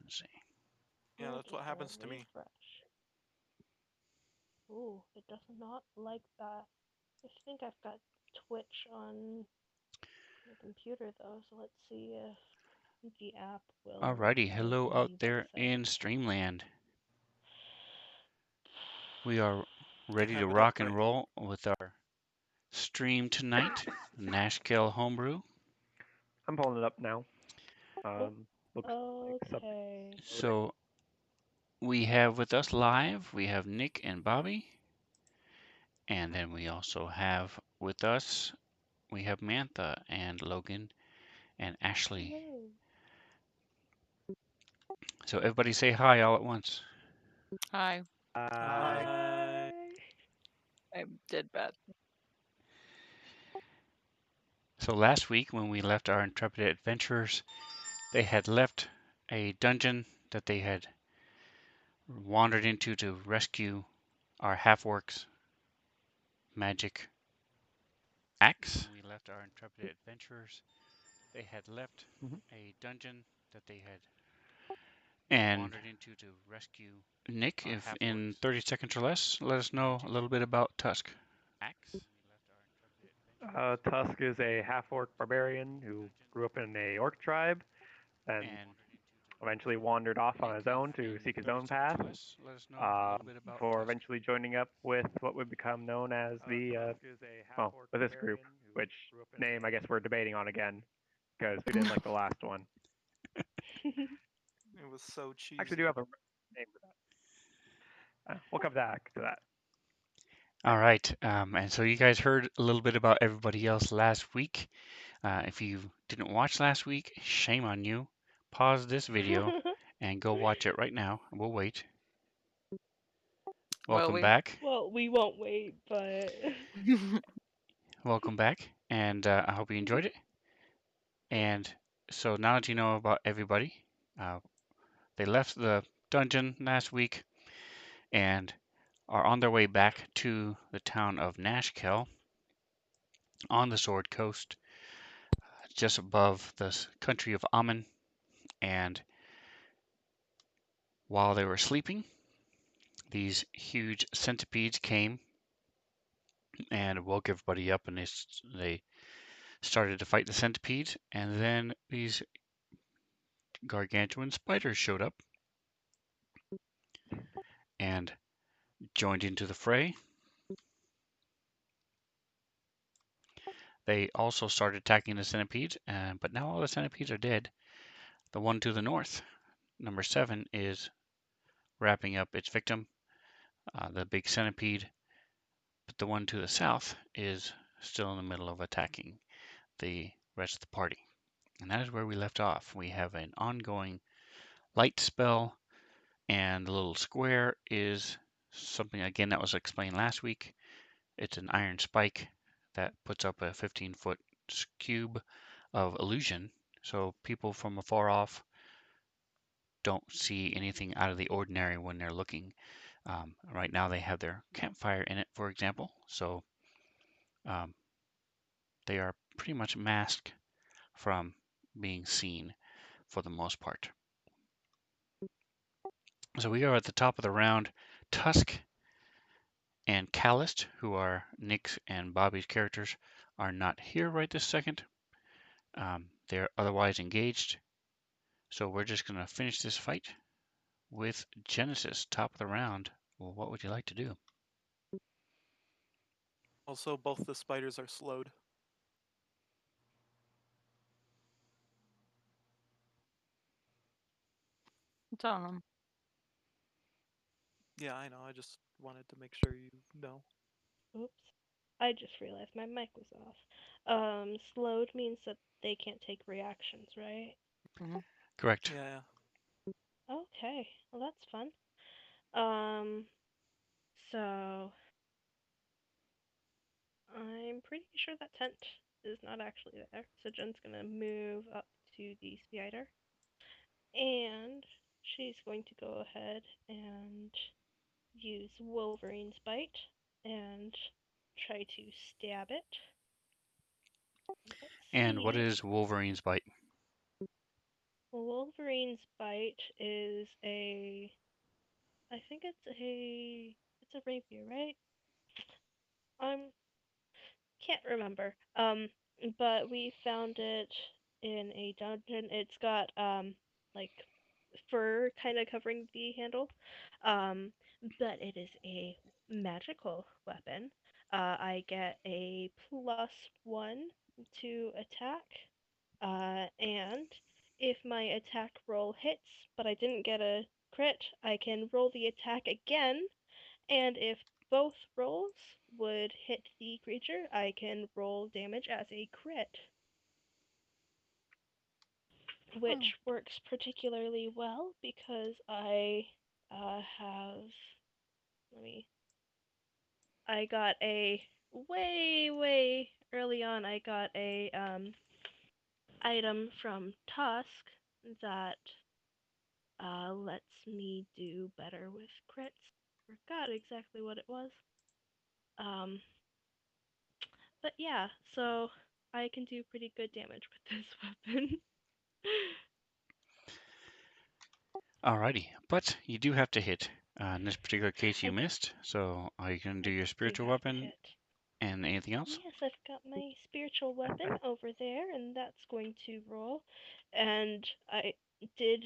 Let's see. Yeah, that's what happens to me. Refresh. Ooh, it does not like that. I think I've got Twitch on the computer though, so let's see if the app will Alrighty, hello out leave there this in out. Streamland. We are ready to Have it up rock and right. roll with our stream tonight, Nashkel Homebrew. I'm pulling it up now. Oh, Looks like something okay. loading. So we have with us live, we have Nick and Bobby. And then we also have with us, we have Mantha and Logan and Ashley. Hello. So everybody say hi all at once. Hi. Hi. Hi. Hi. I did bad. So last week when we left our intrepid adventurers, they had left a dungeon that they had wandered into to rescue our half-orcs magic axe. When we left our intrepid adventurers, they had left Mhm. a dungeon that they had and wandered into to rescue Nick, if in 30 seconds or less, let us know a little bit about Tusk. Axe. Tusk is a half-orc barbarian who grew up in a orc tribe and And eventually wandered off on Nick, his if own to in seek his 30 own seconds path, or less, let us know a little bit about before Tusk. eventually joining up with what would become known as with this group, which name I guess we're debating on again because we didn't like the last one. It was so Actually, cheesy. do have a name for that. We'll come back to that. All right, and so you guys heard a little bit about everybody else last week. If you didn't watch last week, shame on you. Pause this video and go watch it right now. We'll wait. Will Welcome we? back. Well, we won't wait, but Welcome back, and I hope you enjoyed it. And so now that you know about everybody, uh, they left the dungeon last week and are on their way back to the town of Nashkel on the Sword Coast, just above the country of Amun. And while they were sleeping, these huge centipedes came and woke everybody up, and they started to fight the centipedes. And then these gargantuan spiders showed up and joined into the fray. They also started attacking the centipedes, but now all the centipedes are dead. The one to the north, number 7, is wrapping up its victim, the big centipede, but the one to the south is still in the middle of attacking the rest of the party. And that is where we left off. We have an ongoing light spell, and the little square is something, again, that was explained last week. It's an iron spike that puts up a 15-foot cube of illusion, so people from afar off don't see anything out of the ordinary when they're looking. Right now they have their campfire in it, for example, so um, they are pretty much masked from being seen for the most part. So we are at the top of the round. Tusk and Calist, who are Nick's and Bobby's characters, are not here right this second. They're otherwise engaged. So we're just going to finish this fight with Genesis, top of the round. Well, what would you like to do? Also, both the spiders are slowed. It's on them. Yeah, I know. I just wanted to make sure you know. oops. I just realized my mic was off. Slowed means that they can't take reactions, right? Hmm. Correct. Yeah. Okay, well that's fun. Um, so I'm pretty sure that tent is not actually there. So Jen's gonna move up to the spider, and she's going to go ahead and use Wolverine's bite and try to stab it. Let's And what see. is Wolverine's bite? Wolverine's bite is I think it's a rapier, right? Can't remember. But we found it in a dungeon. It's got like fur kind of covering the handle. Um, but it is a magical weapon. I get a +1 to attack. And if my attack roll hits, but I didn't get a crit, I can roll the attack again, and if both rolls would hit the creature, I can roll damage as a crit, which works particularly well because I have. Let me. I got a way early on. I got a item from Tusk that lets me do better with crits. Forgot exactly what it was. Um, But yeah, so I can do pretty good damage with this weapon. Alrighty, but you do have to hit. In this particular case, you I, missed. So are you going to do I your do spiritual have to weapon hit. and anything else? Yes, I've got my spiritual weapon over there, and that's going to roll. And I did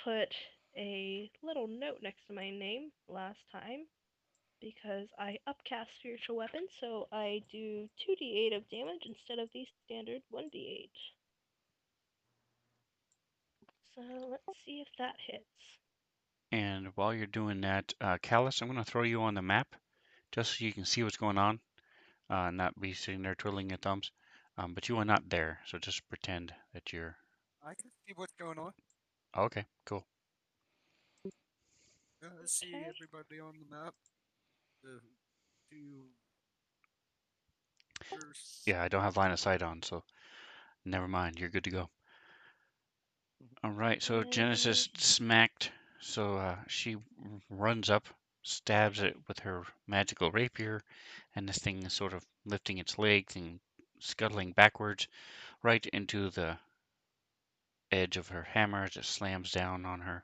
put a little note next to my name last time because I upcast spiritual weapon, so I do 2d8 of damage instead of the standard 1d8. So let's see if that hits. And while you're doing that, Callus, I'm going to throw you on the map just so you can see what's going on, not be sitting there twiddling your thumbs. But you are not there, so just pretend that you're. I can see what's going on. Okay, cool. I see Okay. everybody on the map. The two first. Yeah, I don't have line of sight on, so never mind. You're good to go. All right, so Genesis smacked. So she runs up, stabs it with her magical rapier, and this thing is sort of lifting its legs and scuttling backwards right into the edge of her hammer as it slams down on her.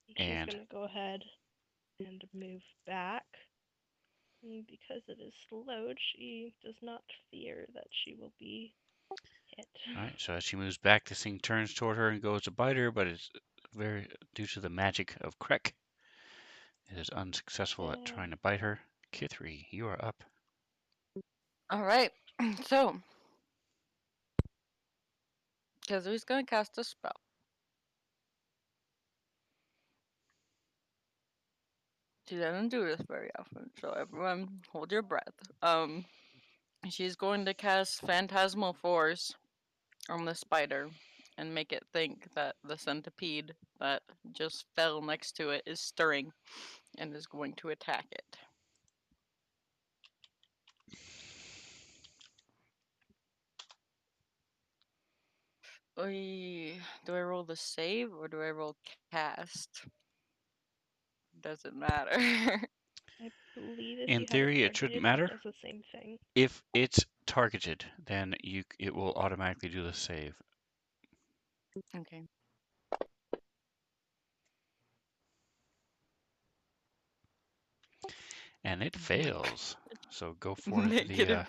She's And gonna go ahead and move back. Because it is slowed, she does not fear that she will be hit. all right, so as she moves back, this thing turns toward her and goes to bite her, but it's very due to the magic of Krek. It is unsuccessful at trying to bite her. Kithri, you are up. All right. So, Kazui's gonna cast a spell. She doesn't do this very often, so everyone hold your breath. She's going to cast Phantasmal Force on the spider and make it think that the centipede that just fell next to it is stirring and is going to attack it. Do I roll the save or do I roll cast? Doesn't matter. I believe if In you have it theory, it shouldn't targeted, it matter. does the same thing. If it's targeted, then it will automatically do the save. Okay. And it fails. So go for -2.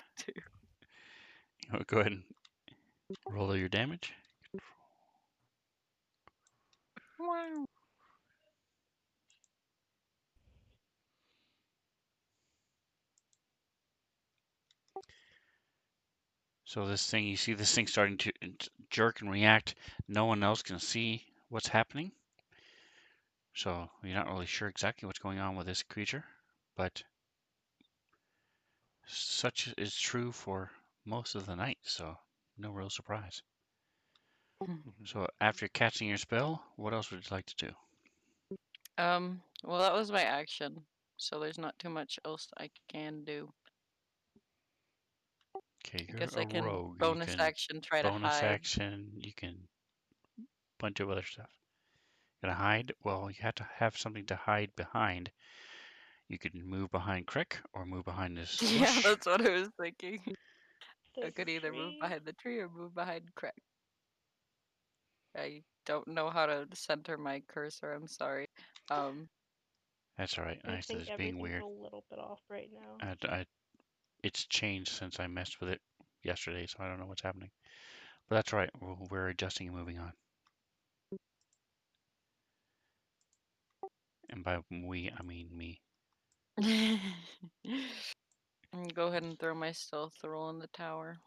go ahead and roll your damage. Wow. So this thing, you see this thing starting to jerk and react. No one else can see what's happening. So you're not really sure exactly what's going on with this creature, but such is true for most of the night, so no real surprise. So after casting your spell, what else would you like to do? Well, that was my action, so there's not too much else I can do. Okay, I you're guess a I can rogue. You bonus can action try to bonus hide. action. You can bunch of other stuff. Gonna hide? Well, you have to have something to hide behind. You could move behind Crick or move behind this Yeah, bush. that's what I was thinking. I There's could a either move tree. behind the tree or move behind Craig. I don't know how to center my cursor. I'm sorry. That's all right. I It's think just being everything's weird. a little bit off right now. It's changed since I messed with it yesterday, so I don't know what's happening. But that's all right. We're adjusting and moving on. And by we, I mean me. Go ahead and throw my stealth roll in the tower.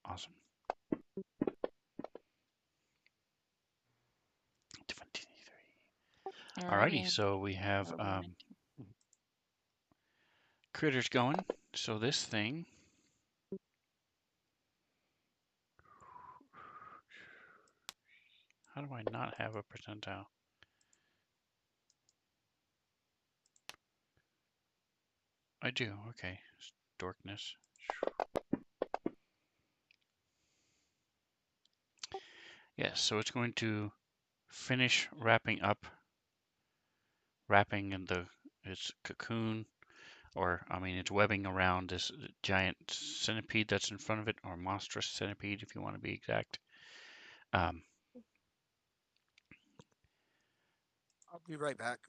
Awesome. 23. Alrighty, so we have critters going. So this thing. How do I not have a percentile? I do. Okay. Dorkness. Yes, so it's going to finish wrapping its cocoon, or I mean its webbing around this giant centipede that's in front of it, or monstrous centipede if you want to be exact. I'll be right back.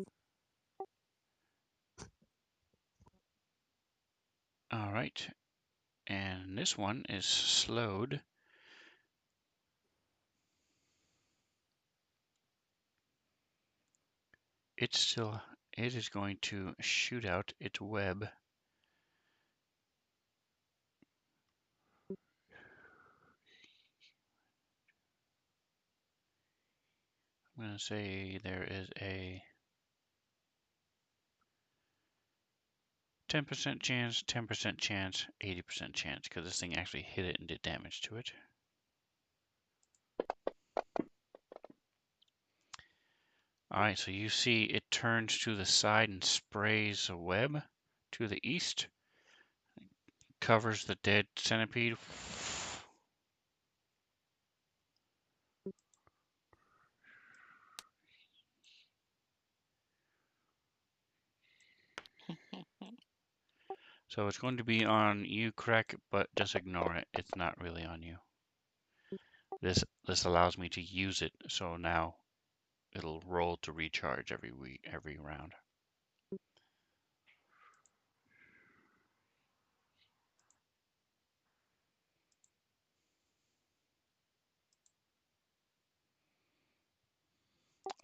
All right, and this one is slowed. It is going to shoot out its web. I'm going to say there is a 10% chance, 10% chance, 80% chance, because this thing actually hit it and did damage to it. Alright, so you see it turns to the side and sprays a web to the east, covers the dead centipede. So it's going to be on you, Crack, but just ignore it. It's not really on you. This allows me to use it, so now it'll roll to recharge every round.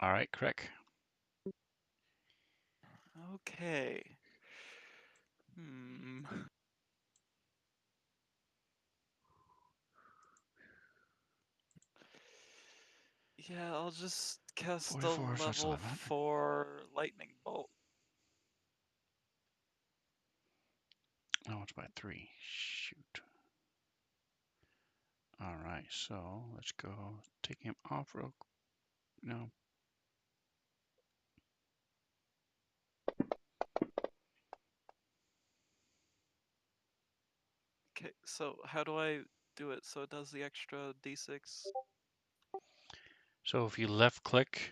All right, Crick. Okay. Yeah, I'll just cast a 44 + level 11. 4 lightning bolt. Oh, it's by 3. Shoot. All right, so let's go take him off real. No. Okay, so how do I do it so it does the extra d6? So if you left click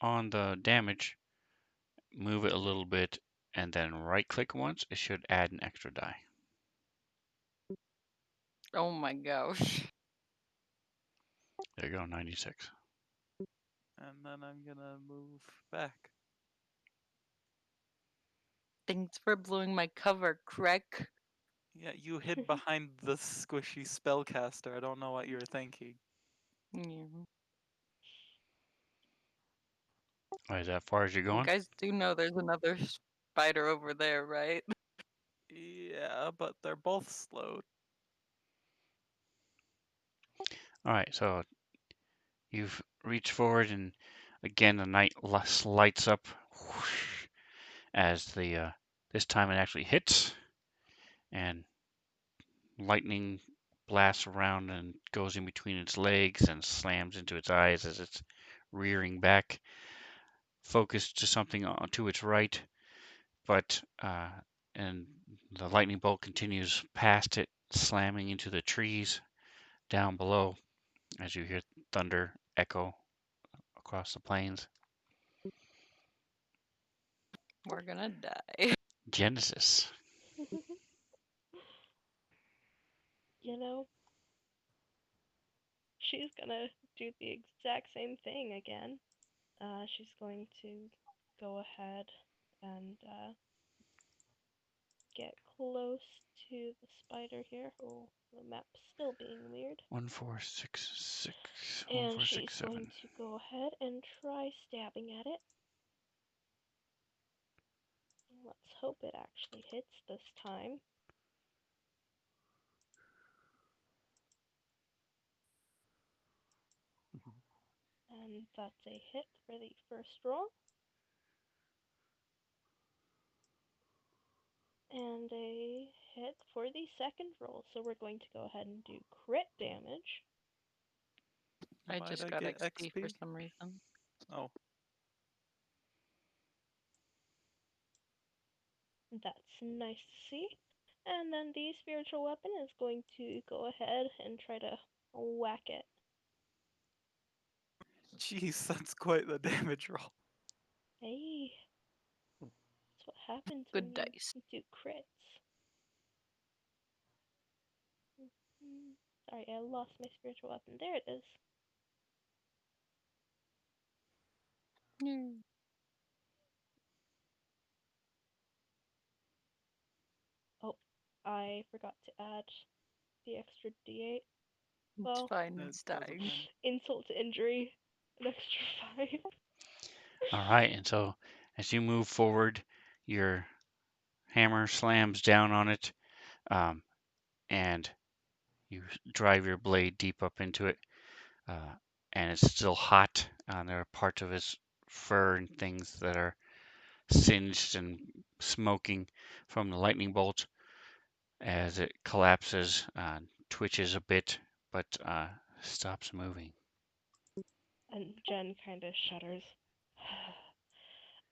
on the damage, move it a little bit, and then right click once, it should add an extra die. Oh my gosh. There you go, 96. And then I'm gonna move back. Thanks for blowing my cover, Craig. Yeah, you hid behind the squishy spellcaster. I don't know what you were thinking. Yeah. Is that far as you're You going? guys do know there's another spider over there, right? Yeah, but they're both slowed. All right, so you've reached forward, and again the night lights up whoosh, as the this time it actually hits, and lightning blasts around and goes in between its legs and slams into its eyes as it's rearing back, focused to something to its right, but and the lightning bolt continues past it, slamming into the trees down below as you hear thunder echo across the plains. We're gonna die. Genesis. You know, she's gonna do the exact same thing again. She's going to go ahead and get close to the spider here. Oh, the map's still being weird. 1, 4, 6, 6. 1, And 4, 6, she's 7. going to go ahead and try stabbing at it. Let's hope it actually hits this time. And that's a hit for the first roll. And a hit for the second roll. So we're going to go ahead and do crit damage. I Might just I got get XP for XP? some reason. Oh, That's nice to see. And then the spiritual weapon is going to go ahead and try to whack it. jeez, that's quite the damage roll. Hey, that's what happens Good when dice. you do crits. Sorry, I lost my spiritual weapon. There it is. Yay. Oh, I forgot to add the extra d8. It's Well, fine, That it's doesn't dying. matter. insult to injury, an extra 5. All right, and so as you move forward, your hammer slams down on it, and you drive your blade deep up into it, and it's still hot. There are parts of its fur and things that are singed and smoking from the lightning bolt as it collapses, twitches a bit, but stops moving. And Jen kind of shudders.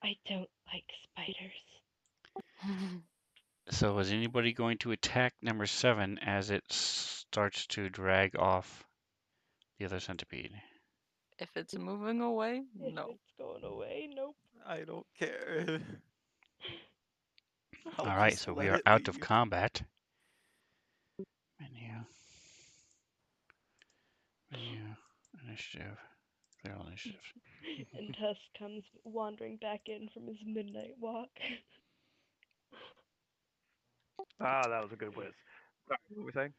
I don't like spiders. So is anybody going to attack number 7 as it starts to drag off the other centipede? If it's moving away, If no. it's going away, nope. I don't care. I'll All right, just so we let are it out of leave. combat. Menu, initiative, clear all initiatives. And Tusk comes wandering back in from his midnight walk. Ah, that was a good whiz. Sorry, what were we saying?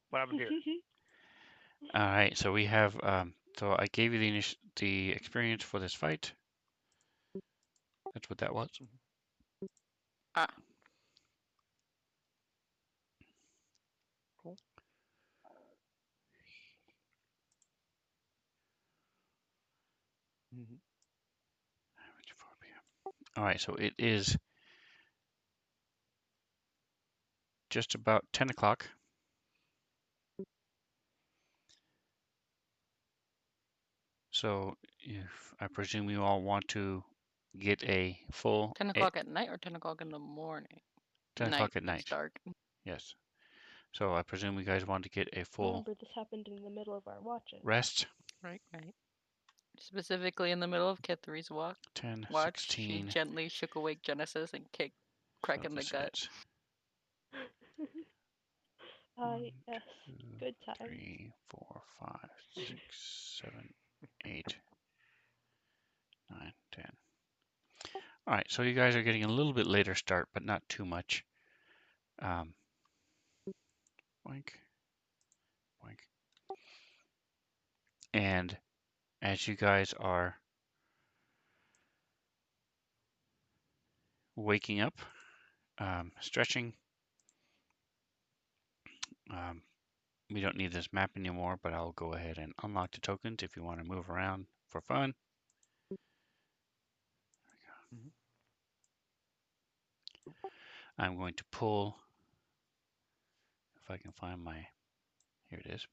What happens here? All right, so we have, so I gave you the experience for this fight. That's what that was. Ah. Cool. Mm-hmm. All right, so it is just about 10 o'clock. So if I presume you all want to get a full 10 o'clock at night or 10 o'clock in the morning? 10 o'clock at It's night. dark. Yes. So I presume you guys want to get a full Remember, this happened in the middle of our watching. rest. Right. Specifically in the middle of Kithri's 10, watch, she 16. gently shook awake Genesis and kicked Crack in the gut. Yes, good times. 3, 4, 5, 6, 7, 8, 9, 10. All right, so you guys are getting a little bit later start, but not too much. Boink, boink. And as you guys are waking up, stretching, we don't need this map anymore, but I'll go ahead and unlock the tokens if you want to move around for fun. Mm-hmm. I'm going to pull, if I can find my, here it is.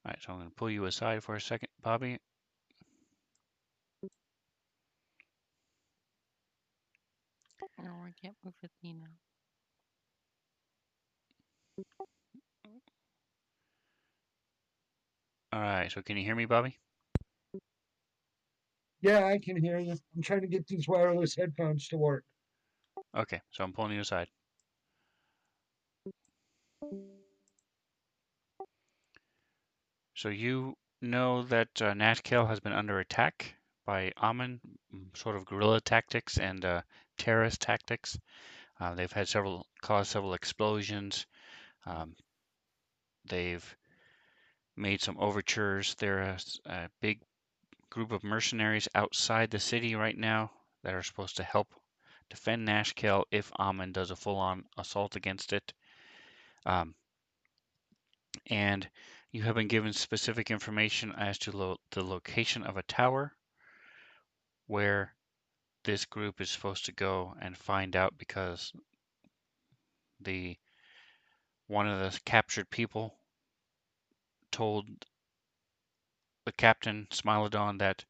All right, so I'm going to pull you aside for a second, Bobby. No, I can't move with me now. All right, so can you hear me, Bobby? Yeah, I can hear you. I'm trying to get these wireless headphones to work. Okay, so I'm pulling you aside. So you know that Nashkel has been under attack by Amun, sort of guerrilla tactics and terrorist tactics. They've had caused several explosions. They've made some overtures. There's a big group of mercenaries outside the city right now that are supposed to help defend Nashkel if Amun does a full-on assault against it. And you have been given specific information as to the location of a tower where this group is supposed to go and find out, because one of the captured people told the captain Smilodon that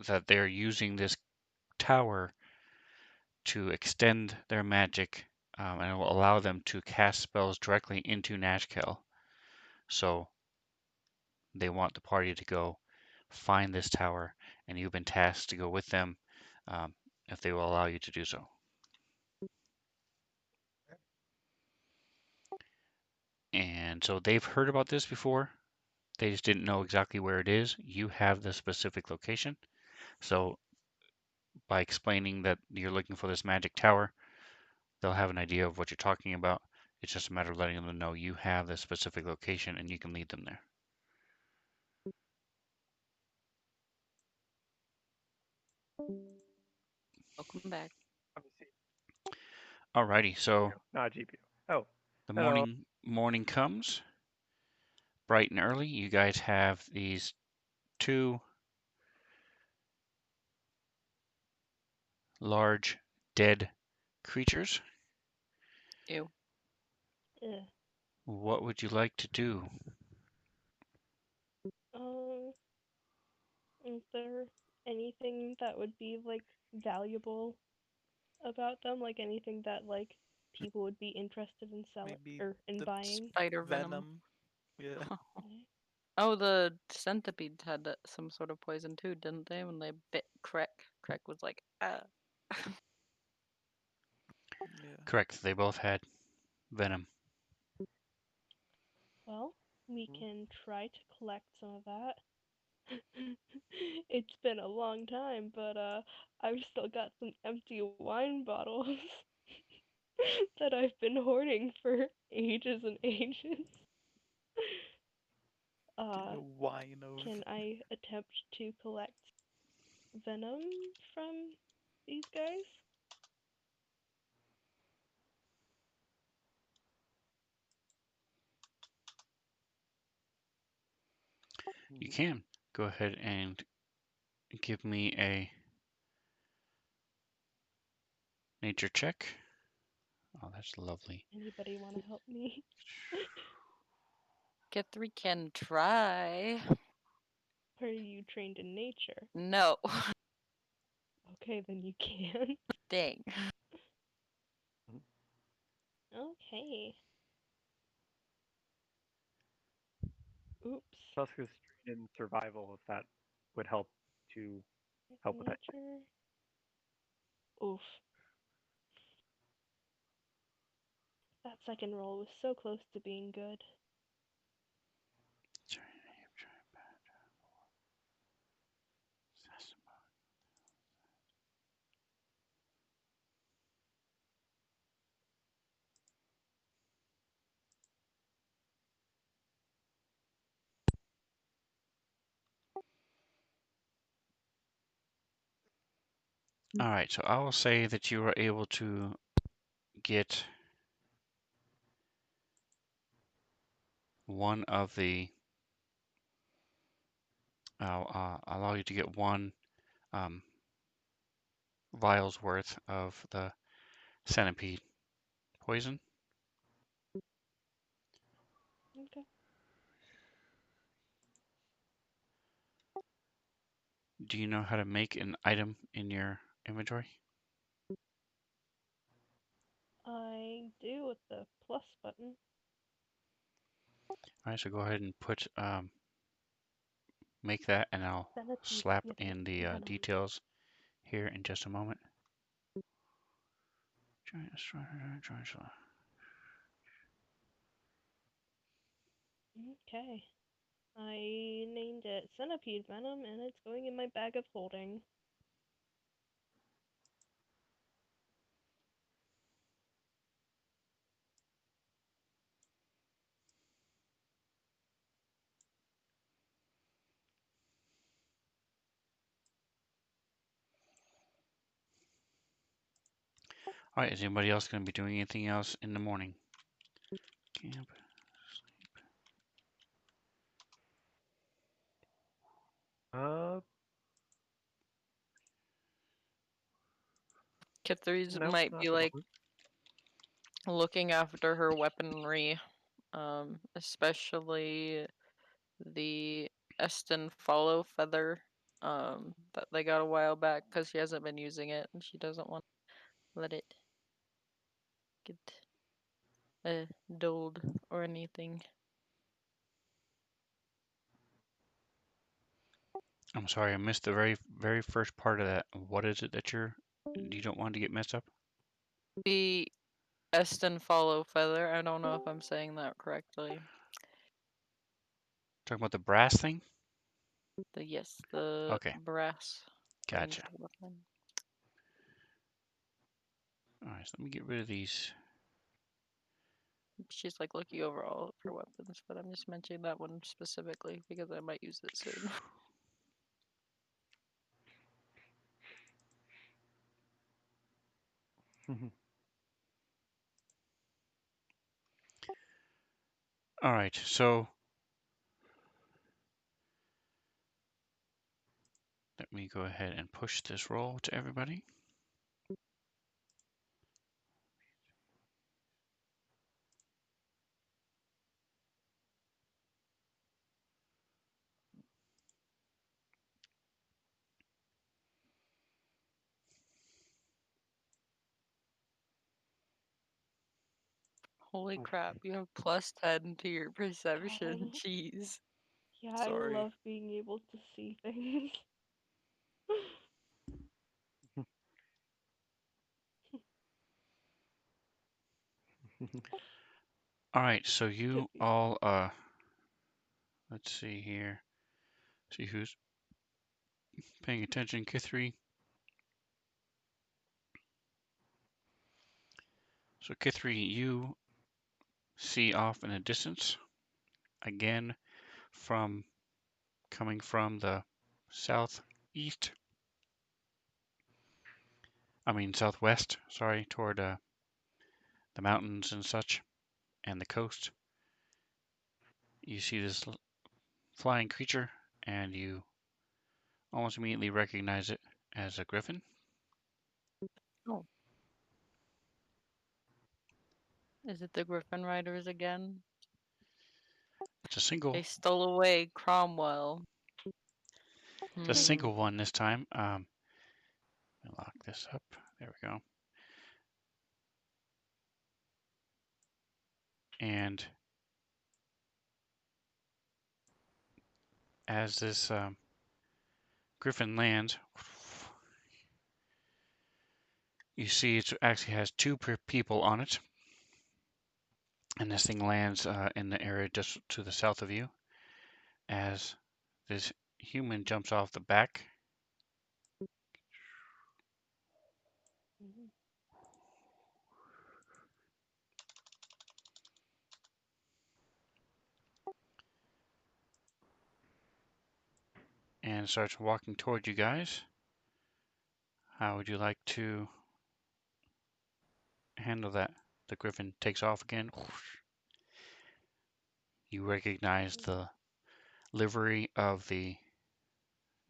that they're using this tower to extend their magic, and it will allow them to cast spells directly into Nashkel. So they want the party to go find this tower, and you've been tasked to go with them, if they will allow you to do so. And so they've heard about this before. They just didn't know exactly where it is. You have the specific location. So by explaining that you're looking for this magic tower, they'll have an idea of what you're talking about. It's just a matter of letting them know you have the specific location and you can lead them there. Welcome back. Alrighty, so Not GPU. Oh, the hello. morning comes bright and early. You guys have these two large dead creatures. Ew. Ugh. What would you like to do? Is there anything that would be like valuable about them? Like anything that like people would be interested in selling Maybe or in the buying? Spider venom. Yeah. Okay. Oh, the centipedes had some sort of poison too, didn't they? When they bit Crack. Crack was like, ah. Yeah. Correct, they both had venom. Well, we can try to collect some of that. It's been a long time, but I've still got some empty wine bottles that I've been hoarding for ages and ages. Getting a wine of. Can I attempt to collect venom from these guys? You can go ahead and give me a nature check. Oh, that's lovely. Anybody want to help me? Get3 can try. Are you trained in nature? No. Okay, then you can. Dang. Okay. Oops. Tuska's trained in survival, if that would help to help with that. Nature. Oof. That second roll was so close to being good. All right, so I will say that you were able to get one of the. I'll allow you to get one vial's worth of the centipede poison. Okay. Do you know how to make an item in your inventory? I do with the plus button. All right, so go ahead and make that, and I'll Centipede slap sniffing in the venom. details here in just a moment. Okay. I named it Centipede Venom, and it's going in my bag of holding. All right, is anybody else going to be doing anything else in the morning? Camp. Kithries No, might not be at the like moment. looking after her weaponry, especially the Eston follow feather that they got a while back because she hasn't been using it and she doesn't want to let it get dulled or anything. I'm sorry, I missed the very first part of that. What is it that you don't want to get messed up? The Eston follow feather. I don't know if I'm saying that correctly. Talking about the brass thing? The Okay, brass ranged gotcha. weapon. All right, so let me get rid of these. She's like looking over all of her weapons, but I'm just mentioning that one specifically because I might use it soon. All right, so let me go ahead and push this roll to everybody. Holy crap, you have +10 to your perception. God. Jeez. Yeah, I Sorry. love being able to see things. All right, so you Tippy. all, let's see here. See who's paying attention. Kithri. So Kithri, you see off in the distance, again, coming from the southwest, sorry, toward the mountains and such, and the coast. You see this flying creature, and you almost immediately recognize it as a griffin. Oh. Is it the Griffin Riders again? It's a single. They stole away Cromwell. It's a single one this time. Let me lock this up. There we go. And as this griffin lands, you see it actually has two people on it. And this thing lands in the area just to the south of you as this human jumps off the back. Mhm. And starts walking toward you guys. How would you like to handle that? The griffin takes off again. You recognize the livery of the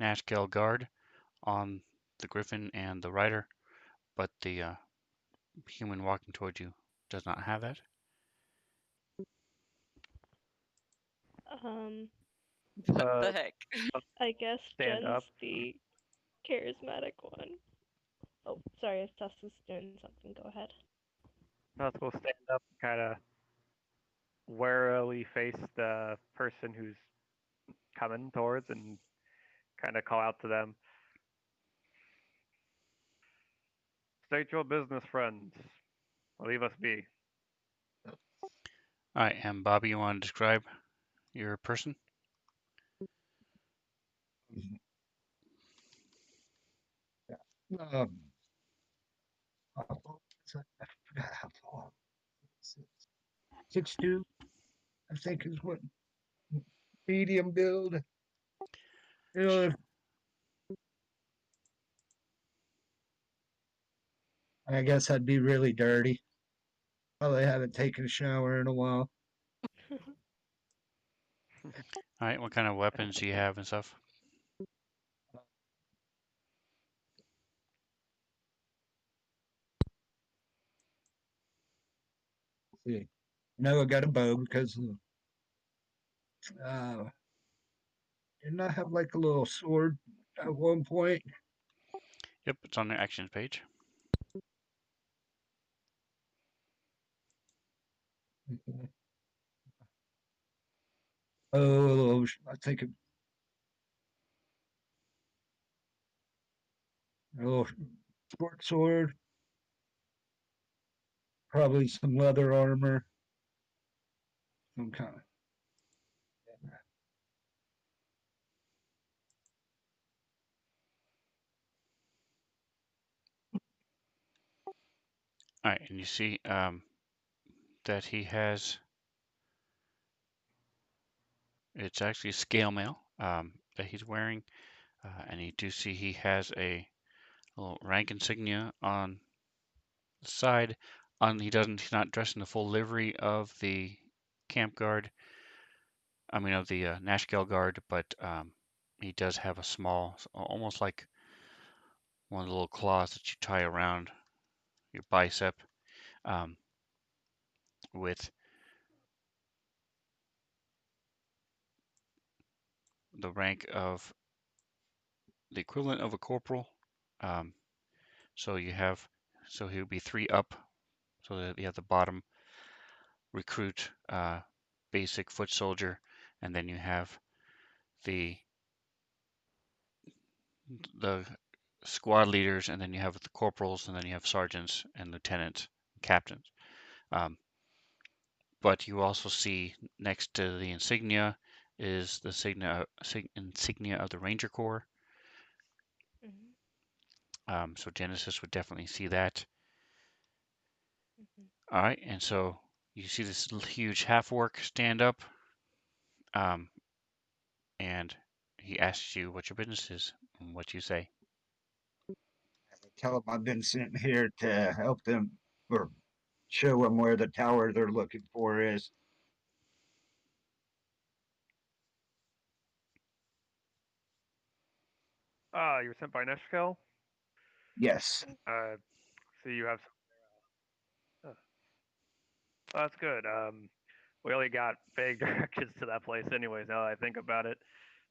Nashkel guard on the griffin and the rider, but the human walking toward you does not have that. What the heck? I guess Stand Jen's up. the charismatic one. Oh, sorry, if Tusk is doing something, go ahead. Let's go stand up, kind of warily face the person who's coming towards, and kind of call out to them. State your business, friends. Leave us be. All right, and Bobby, you want to describe your person? Um, I forgot how tall. 6'2", I think is what medium build. You know, I guess I'd be really dirty. Probably haven't taken a shower in a while. All right, what kind of weapons do you have and stuff? See, no, I got a bow because didn't I have like a little sword at one point? Yep, it's on the actions page. Oh, I think a little short sword, probably some leather armor, some kind of. All right, and you see that he has, it's actually scale mail that he's wearing, and you do see he has a little rank insignia on the side. He's not dressed in the full livery of the camp guard. I mean, of the Nashkel guard, but he does have a small, almost like one of the little claws that you tie around your bicep, um, with the rank of the equivalent of a corporal. Um, so he would be 3 up. So that you have the bottom recruit, basic foot soldier, and then you have the the squad leaders, and then you have the corporals, and then you have sergeants and lieutenants, and captains. Um, but you also see next to the insignia is the insignia of the Ranger Corps. So Genesis would definitely see that. All right, and so you see this huge half orc stand up, and he asks you what your business is and what you say. Tell them I've been sent here to help them or show them where the tower they're looking for is. You were sent by Nashkel? Yes. So you have. Oh, that's good. We only got vague directions to that place, anyways. Now that I think about it,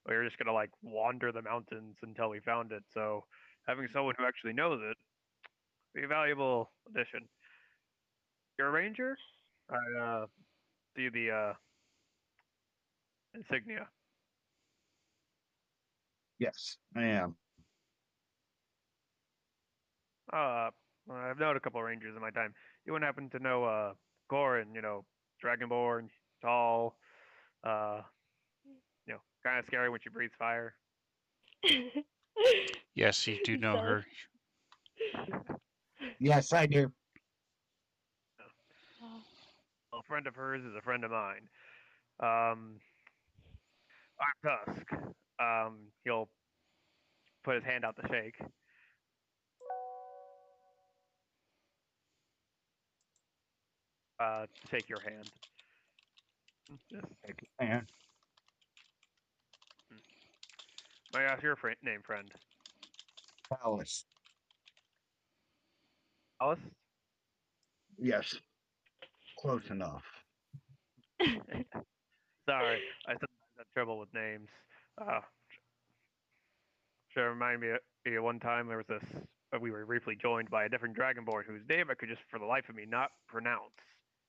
we were just gonna like wander the mountains until we found it. So having someone who actually knows it be a valuable addition. You're a ranger? I see the insignia. Yes, I am. I've known a couple of rangers in my time. You wouldn't happen to know Gorin, Dragonborn, tall, uh, kind of scary when she breathes fire. Yes, you do know her. Yes, I do. A friend of hers is a friend of mine. I'm Tusk. He'll put his hand out to shake. Shake your hand. Yes. And May I ask your name, friend? Alice. Alice? Yes, close enough. Sorry, I sometimes have trouble with names. Sure, remind me one time there was this. We were briefly joined by a different dragonborn whose name I could just, for the life of me, not pronounce.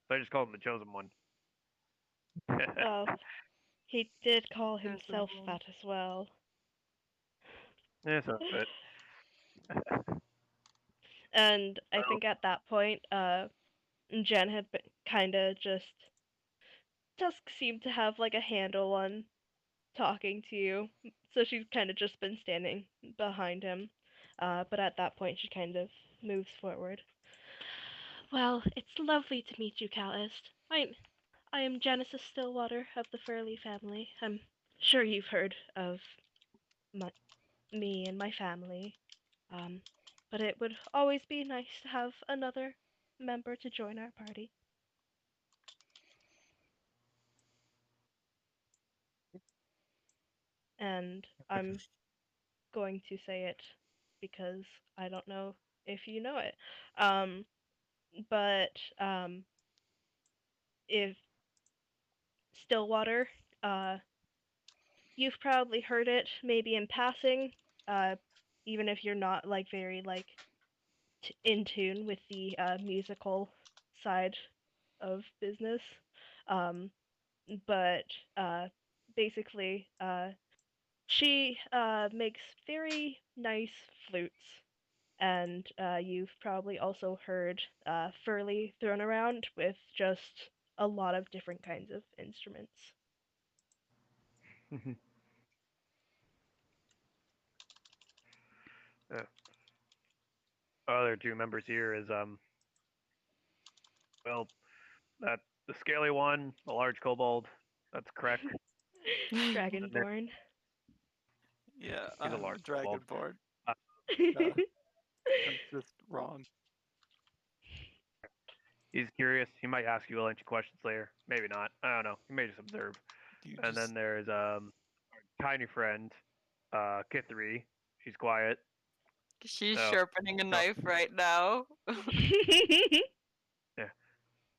So I just called him the chosen one. Oh, he did call himself that as well. Yeah, so that's it. And I think at that point, Jen had kind of just Tusk seemed to have like a handle on talking to you, so she's kind of just been standing behind him. But at that point, she kind of moves forward. Well, it's lovely to meet you, Callist. I am Genesis Stillwater of the Furley family. I'm sure you've heard of me and my family. But it would always be nice to have another member to join our party. And I'm going to say it because I don't know if you know it. Um, but if Stillwater, uh, you've probably heard it maybe in passing, uh, even if you're not like very like in tune with the musical side of business. Um, but basically, she makes very nice flutes, and you've probably also heard Furley thrown around with just a lot of different kinds of instruments. Yeah. Other two members here is well, that the scaly one, the large kobold. That's correct. And there, Dragonborn. Yeah, he's a I'm large kobold. Dragonborn. I'm just wrong. He's curious. He might ask you a bunch of questions later. Maybe not. I don't know. He may just observe. You And just then there's our tiny friend, Kithri. She's quiet. She's So sharpening a no, knife right now. yeah.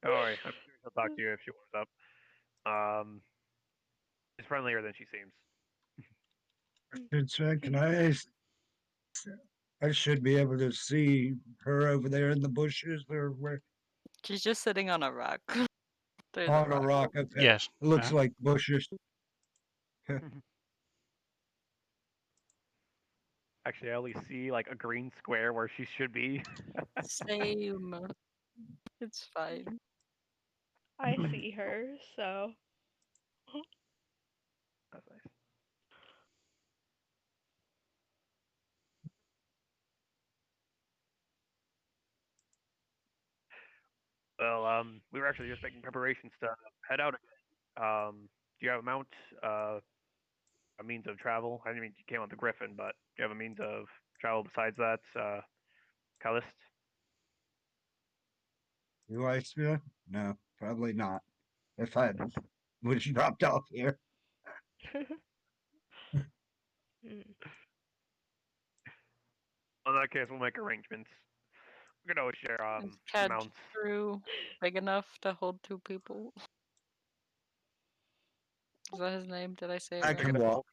Don't worry. I'm sure she'll talk to you if she warms up. She's friendlier than she seems. Good sir, can I? I should be able to see her over there in the bushes or where She's just sitting on a rock. There's a on a rock. rock. Okay, Yes. it looks Uh-huh. like bushes. Actually, I only see like a green square where she should be. Same. It's fine. I see her, so That's nice. Well, we were actually just making preparations to head out again. Do you have a mount, a means of travel? I mean, you came on the Griffin, but do you have a means of travel besides that, Callist? Do I spell? No, probably not. If I was dropped off here. mm, Well, in that case, we'll make arrangements. We can always share Is Cad mounts. Drew big enough to hold two people? Is that his name? Did I say it I right? can walk.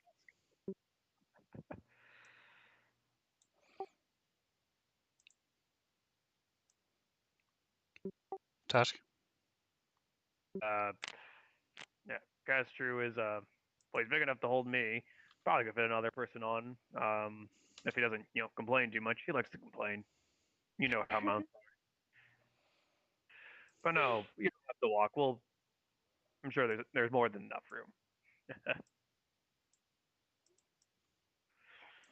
Tusk. Uh, yeah, Castro is well, he's big enough to hold me. Probably could fit another person on. If he doesn't, complain too much. He likes to complain. You know how mounts. But no, you don't have to walk. Well, I'm sure there's more than enough room.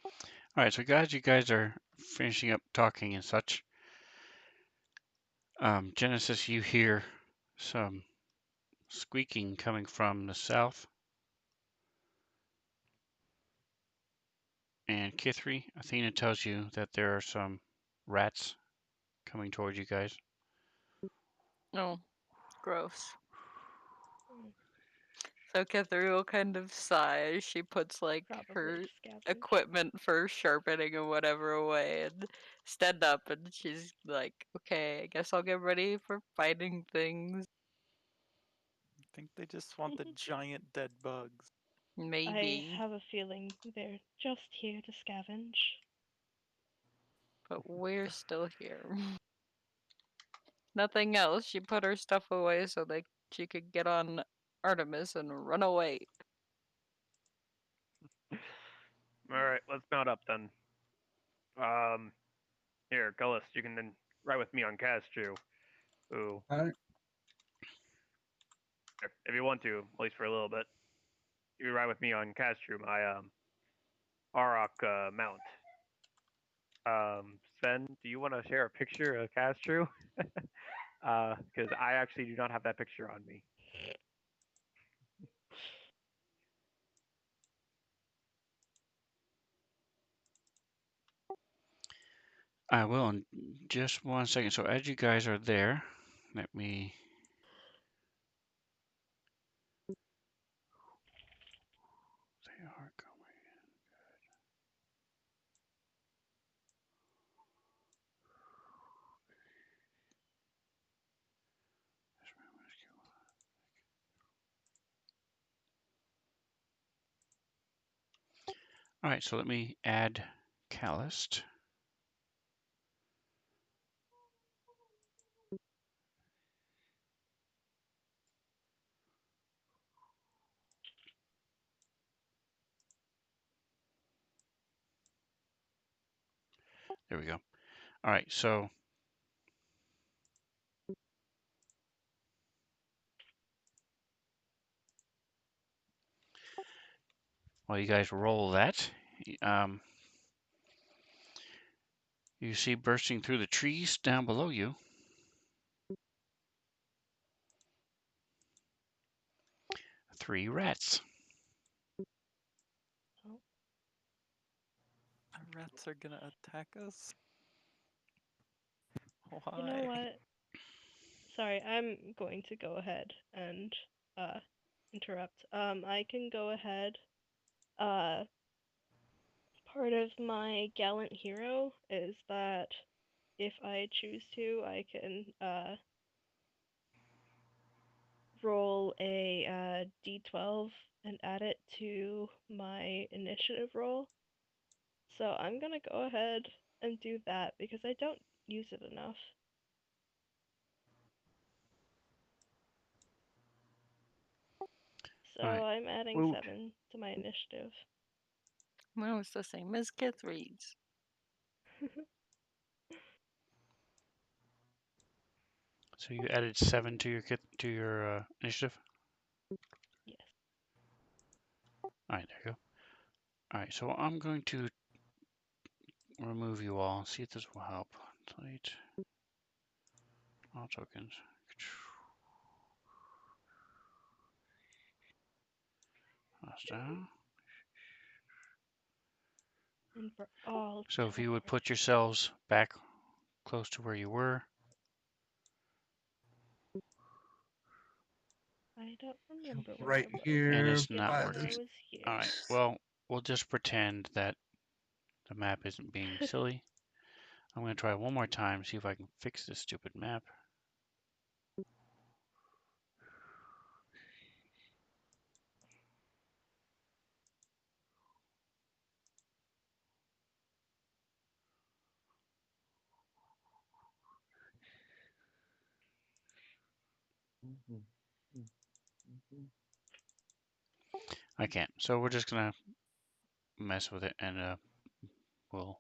All right, so guys, you guys are finishing up talking and such. Genesis, you hear some squeaking coming from the south. And Kithri, Athena tells you that there are some rats coming towards you guys. Oh, gross. mm, So Catherine will kind of sigh as she puts like probably her scavenge. equipment for sharpening and whatever away and stand up and she's like, okay, I guess I'll get ready for fighting things. I think they just want the giant dead bugs. I Maybe. have a feeling they're just here to scavenge. But we're still here. Nothing else. She put her stuff away so that she could get on Artemis and run away. All right, let's mount up then. Um, here, Gullus, you can then ride with me on Castro. Ooh, I, if you want to, at least for a little bit. You can ride with me on Castro, my Auroch mount. Sven, do you want to share a picture of Castro? Because I actually do not have that picture on me. I will in just 1 second. So as you guys are there, let me. They are going. All right, so let me add Callist. There we go. All right, so while you guys roll that, you see bursting through the trees down below you 3 rats. Oh, The rats are gonna attack us. Why? you know what? Sorry, I'm going to go ahead and interrupt. I can go ahead. Part of my gallant hero is that if I choose to, I can roll a d12 and add it to my initiative roll. So I'm gonna go ahead and do that because I don't use it enough. So All right. I'm adding Woot. 7 to my initiative. Well, it's the same as Kithreed's. So you added 7 to your initiative. Yes. All right, there you go. All right, so I'm going to remove you all. See if this will help. Delete all tokens. Hostile. And for all So if you would teleporters. put yourselves back close to where you were. I don't remember where Right I was. And here it's Yes, not by I working. this. was here. All right, well, we'll just pretend that the map isn't being silly. I'm going to try one more time, see if I can fix this stupid map. I can't. So we're just going to mess with it and we'll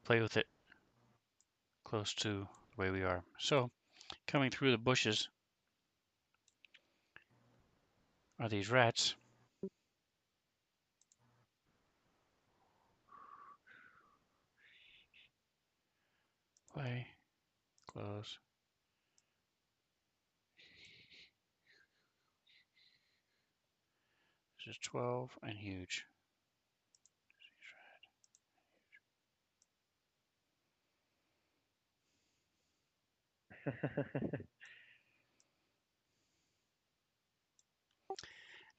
play with it close to the way we are. So coming through the bushes are these rats. Play, close. This is 12 and huge.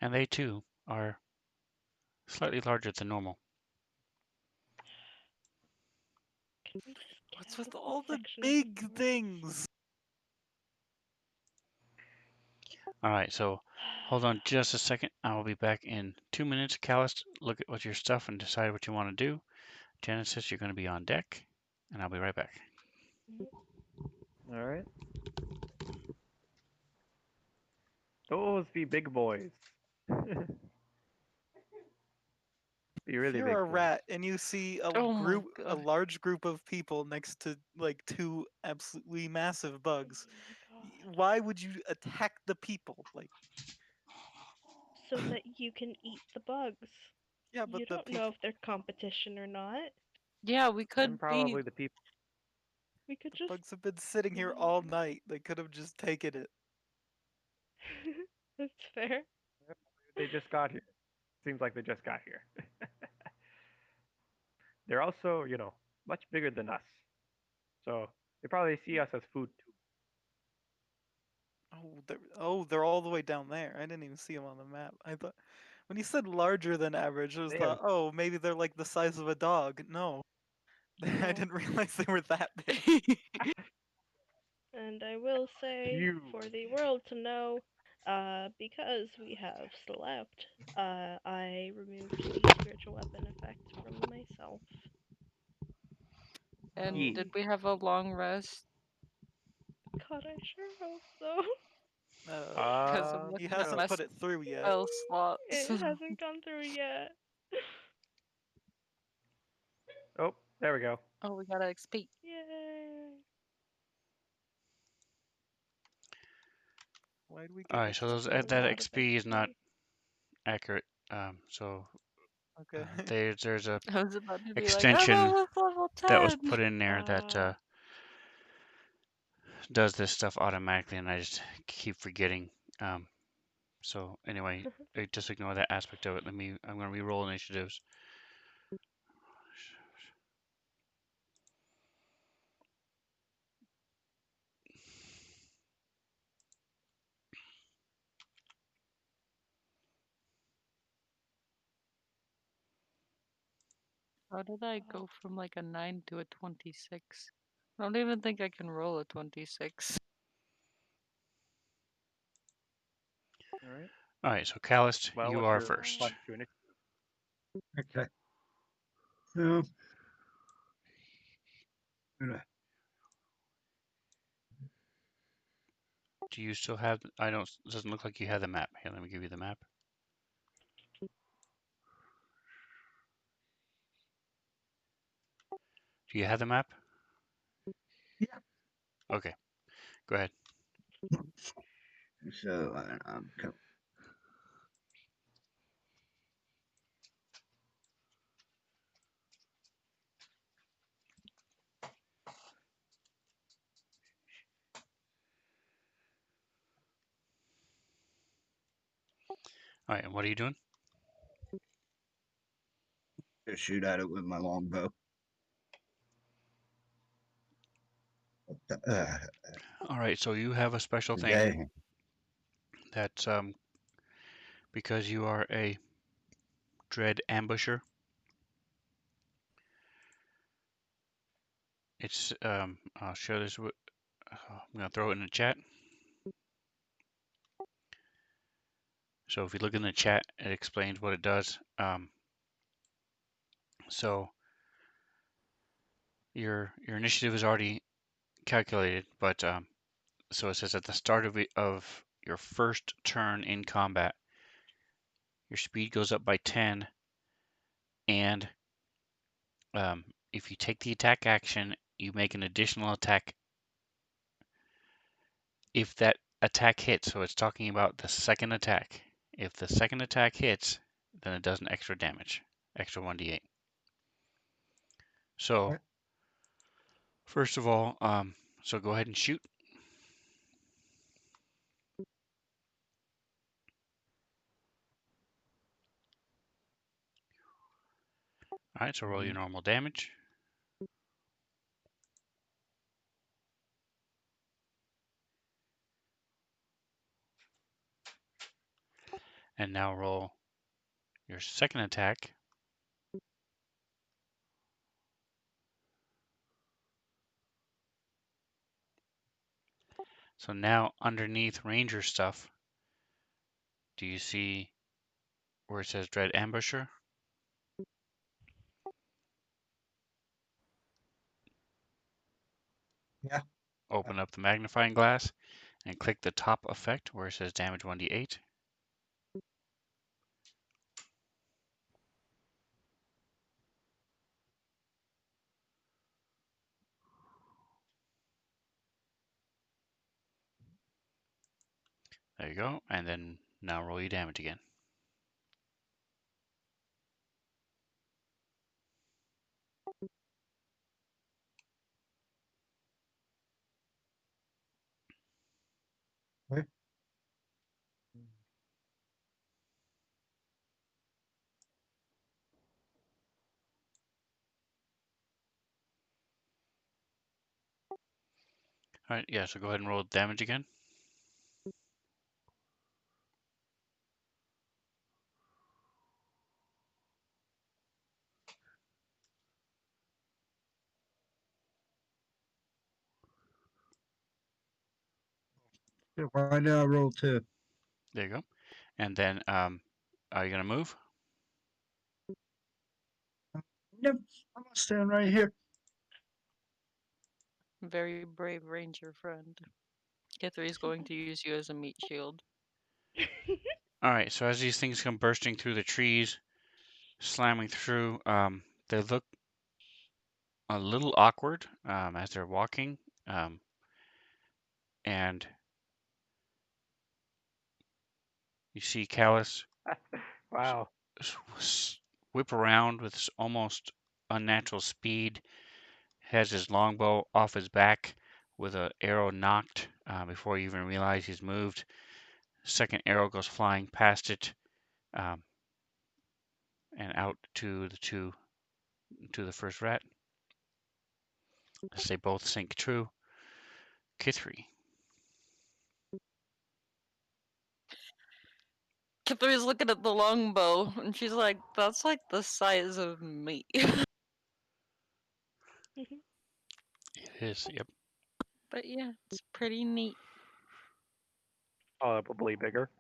And they too are slightly larger than normal. Can we just get What's out with of this all the section of big forest? things? All right, so hold on just a second. I will be back in 2 minutes. Callist, look at what your stuff and decide what you want to do. Genesis, you're going to be on deck, and I'll be right back. All right. Those be big boys. Be If really you're big a boys. rat and you see Oh my a god. large group of people next to like 2 absolutely massive bugs, Oh my Why would you attack the people? Like, So that you can eat the bugs. yeah, but You the don't people, know if they're competition or not. Yeah, we And could probably be. the people. We could the just. bugs have been sitting here all night. They could have just taken it. That's fair. They just got here. Seems like they just got here. They're also, much bigger than us. So they probably see us as food too. They're all the way down there. I didn't even see them on the map. I thought when you said larger than average, I was They thought, have oh, maybe they're like the size of a dog. No, I No. didn't realize they were that big. And I will say, huge. for the world to know, because we have slept, I removed the spiritual weapon effect from myself. And Yeah. did we have a long rest? God, I sure hope so. Because I'm He looking at hasn't my put it through yet. spell slots. It hasn't gone through yet. Oh, there we go. Oh, we got XP. Yay. Why do we All get right, so those A XP? that lot of XP is not XP. accurate. So Okay. there's a I was about to be like, I'm extension almost level 10. that was put in there that Ah. does this stuff automatically, and I just keep forgetting. So anyway, just ignore that aspect of it. I'm gonna re-roll initiatives. How did I go from like a 9 to a 26? I don't even think I can roll a 26. All right. All right, so Callist, Well, you what's are your first. plus to initiative? Okay. So, gonna- Do you still have? I don't. It doesn't look like you have the map. Here, let me give you the map. Do you have the map? Yeah. Okay, go ahead. so All right, and what are you doing? to shoot at it with my longbow. All right, so you have a special thing Today, that's because you are a dread ambusher. It's I'll show this. I'm gonna throw it in the chat. So if you look in the chat, it explains what it does. So your initiative is already calculated, but so it says at the start of your first turn in combat, your speed goes up by 10, and if you take the attack action, you make an additional attack if that attack hits. So it's talking about the second attack. If the second attack hits, then it does an extra damage, extra 1d8. So Right. first of all, so go ahead and shoot. All right, so roll your normal damage. And now roll your second attack. So now underneath ranger stuff, do you see where it says Dread Ambusher? yeah. Open up the magnifying glass and click the top effect where it says damage 1d8. There you go. And then now roll your damage again. Okay. All right, yeah, so go ahead and roll damage again. Why did I roll 2? There you go. And then, are you gonna move? Nope. I'm gonna stand right here. Very brave ranger friend. K3's going to use you as a meat shield. All right, so as these things come bursting through the trees, slamming through, they look a little awkward as they're walking, and you see Callus Wow. whip around with almost unnatural speed, has his longbow off his back with an arrow knocked before you even realize he's moved. Second arrow goes flying past it um, and out to the first rat. As they both sink true. Kithri. K3's looking at the longbow, and she's like, that's like the size of me. It is, yep. But yeah, it's pretty neat. Probably bigger.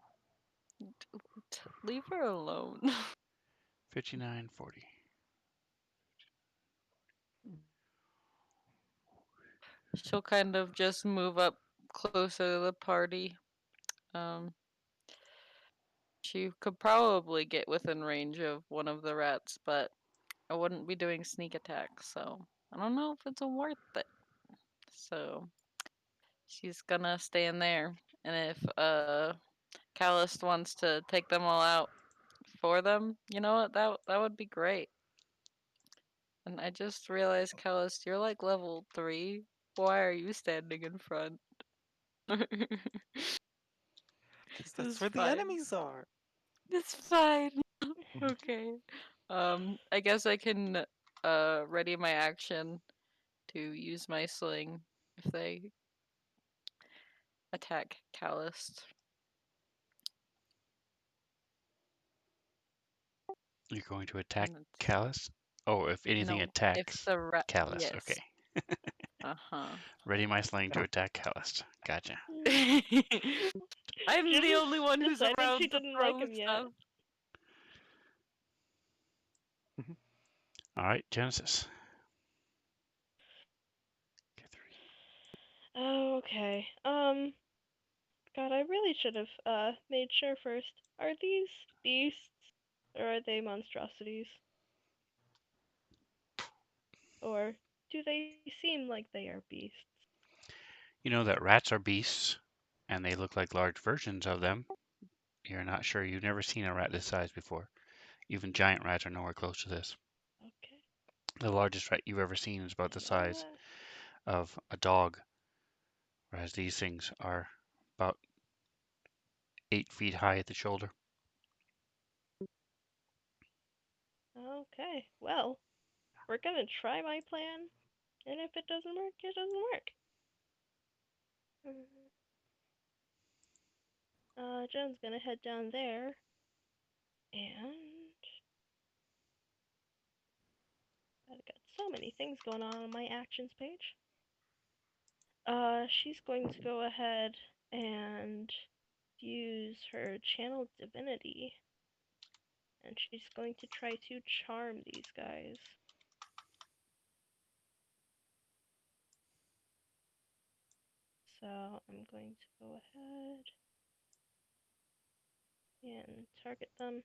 Leave her alone. 5940. She'll kind of just move up closer to the party. Um, she could probably get within range of one of the rats, but I wouldn't be doing sneak attack, so I don't know if it's worth it. So she's gonna stay in there, and if Callus wants to take them all out for them, you know what? That would be great. And I just realized, Callus, you're like level 3. Why are you standing in front? Because that's It's where the fine. enemies are. It's fine. Okay. I guess I can ready my action to use my sling if they attack Callus. You're going to attack And it's Callus? Oh, if anything no, if attacks the rat. Callus. Yes. Okay. Uh-huh. Ready my sling to attack Callus. Gotcha. I'm the only one who's decided allowed she to didn't throw like him yet. stuff. All right, Genesis. Oh, okay. God, I really should have made sure first. Are these beasts or are they monstrosities? Or do they seem like they are beasts? You know that rats are beasts, and they look like large versions of them. You're not sure. You've never seen a rat this size before. Even giant rats are nowhere close to this. Okay. The largest rat you've ever seen is about the I know size of a dog, whereas these things are about 8 feet high at the shoulder. Okay. Well, we're gonna try my plan, and if it doesn't work, it doesn't work. Jen's gonna head down there, and I've got so many things going on my actions page. She's going to go ahead and use her channel divinity, and she's going to try to charm these guys. So I'm going to go ahead and target them.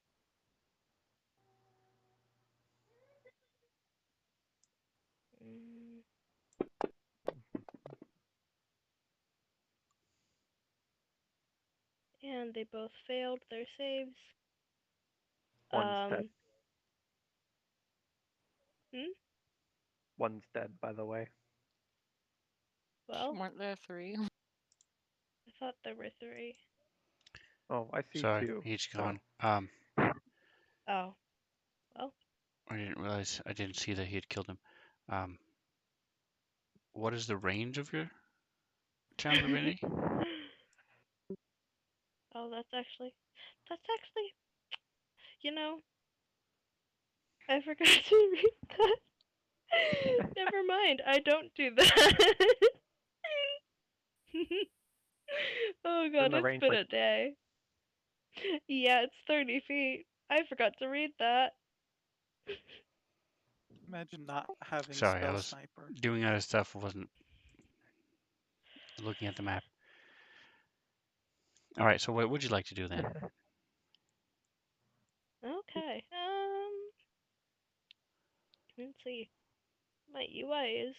And they both failed their saves. One's dead. Hmm? One's dead, by the way. Well, Weren't there 3? I thought there were 3. Oh, I see Sorry, 2. he's Oh. gone. Oh. Well. I didn't realize. I didn't see that he had killed him. What is the range of your channel divinity? Oh, that's actually, you know, I forgot to read that. Never mind, I don't do that. Oh god, Isn't the it's range been like a day. Yeah, it's 30 feet. I forgot to read that. Imagine not having Sorry, I spell was sniper. doing other stuff. Wasn't looking at the map. All right. So what would you like to do then? Okay, let's see. My UI is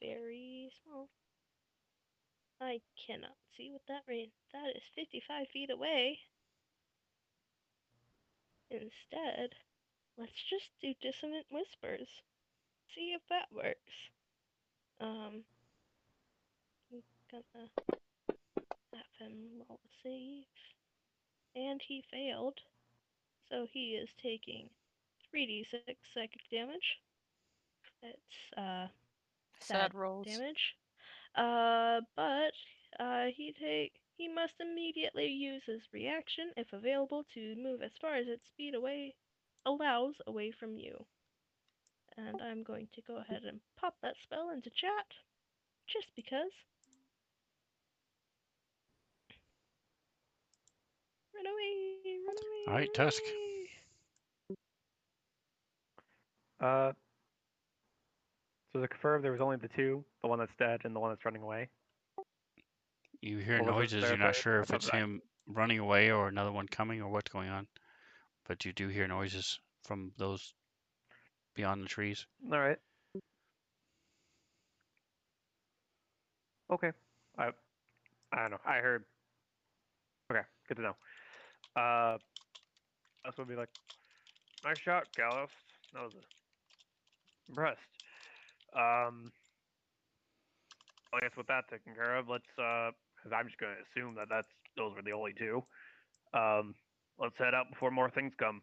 very small. I cannot see what that means. That is 55 feet away. Instead, let's just do Dissonant Whispers. See if that works. I'm gonna have him roll a save. And he failed. So he is taking 3d6 psychic damage. It's sad Sad rolls. damage. But he must immediately use his reaction, if available, to move as far as its speed allows away from you. And I'm going to go ahead and pop that spell into chat, just because. Run away, run away, All right, run Tusk. away. So to confirm, there was only the 2, the one that's dead and the one that's running away. You hear Or was noises. there a You're not third? sure I if thought it's that. him running away or another one coming or what's going on. But you do hear noises from those beyond the trees. All right. Okay. I don't know. I heard. Okay, good to know. Us would be like, nice shot, Gallus. That was impressed. I guess with that taken care of, let's because I'm just gonna assume that those were the only 2. Let's head out before more things come,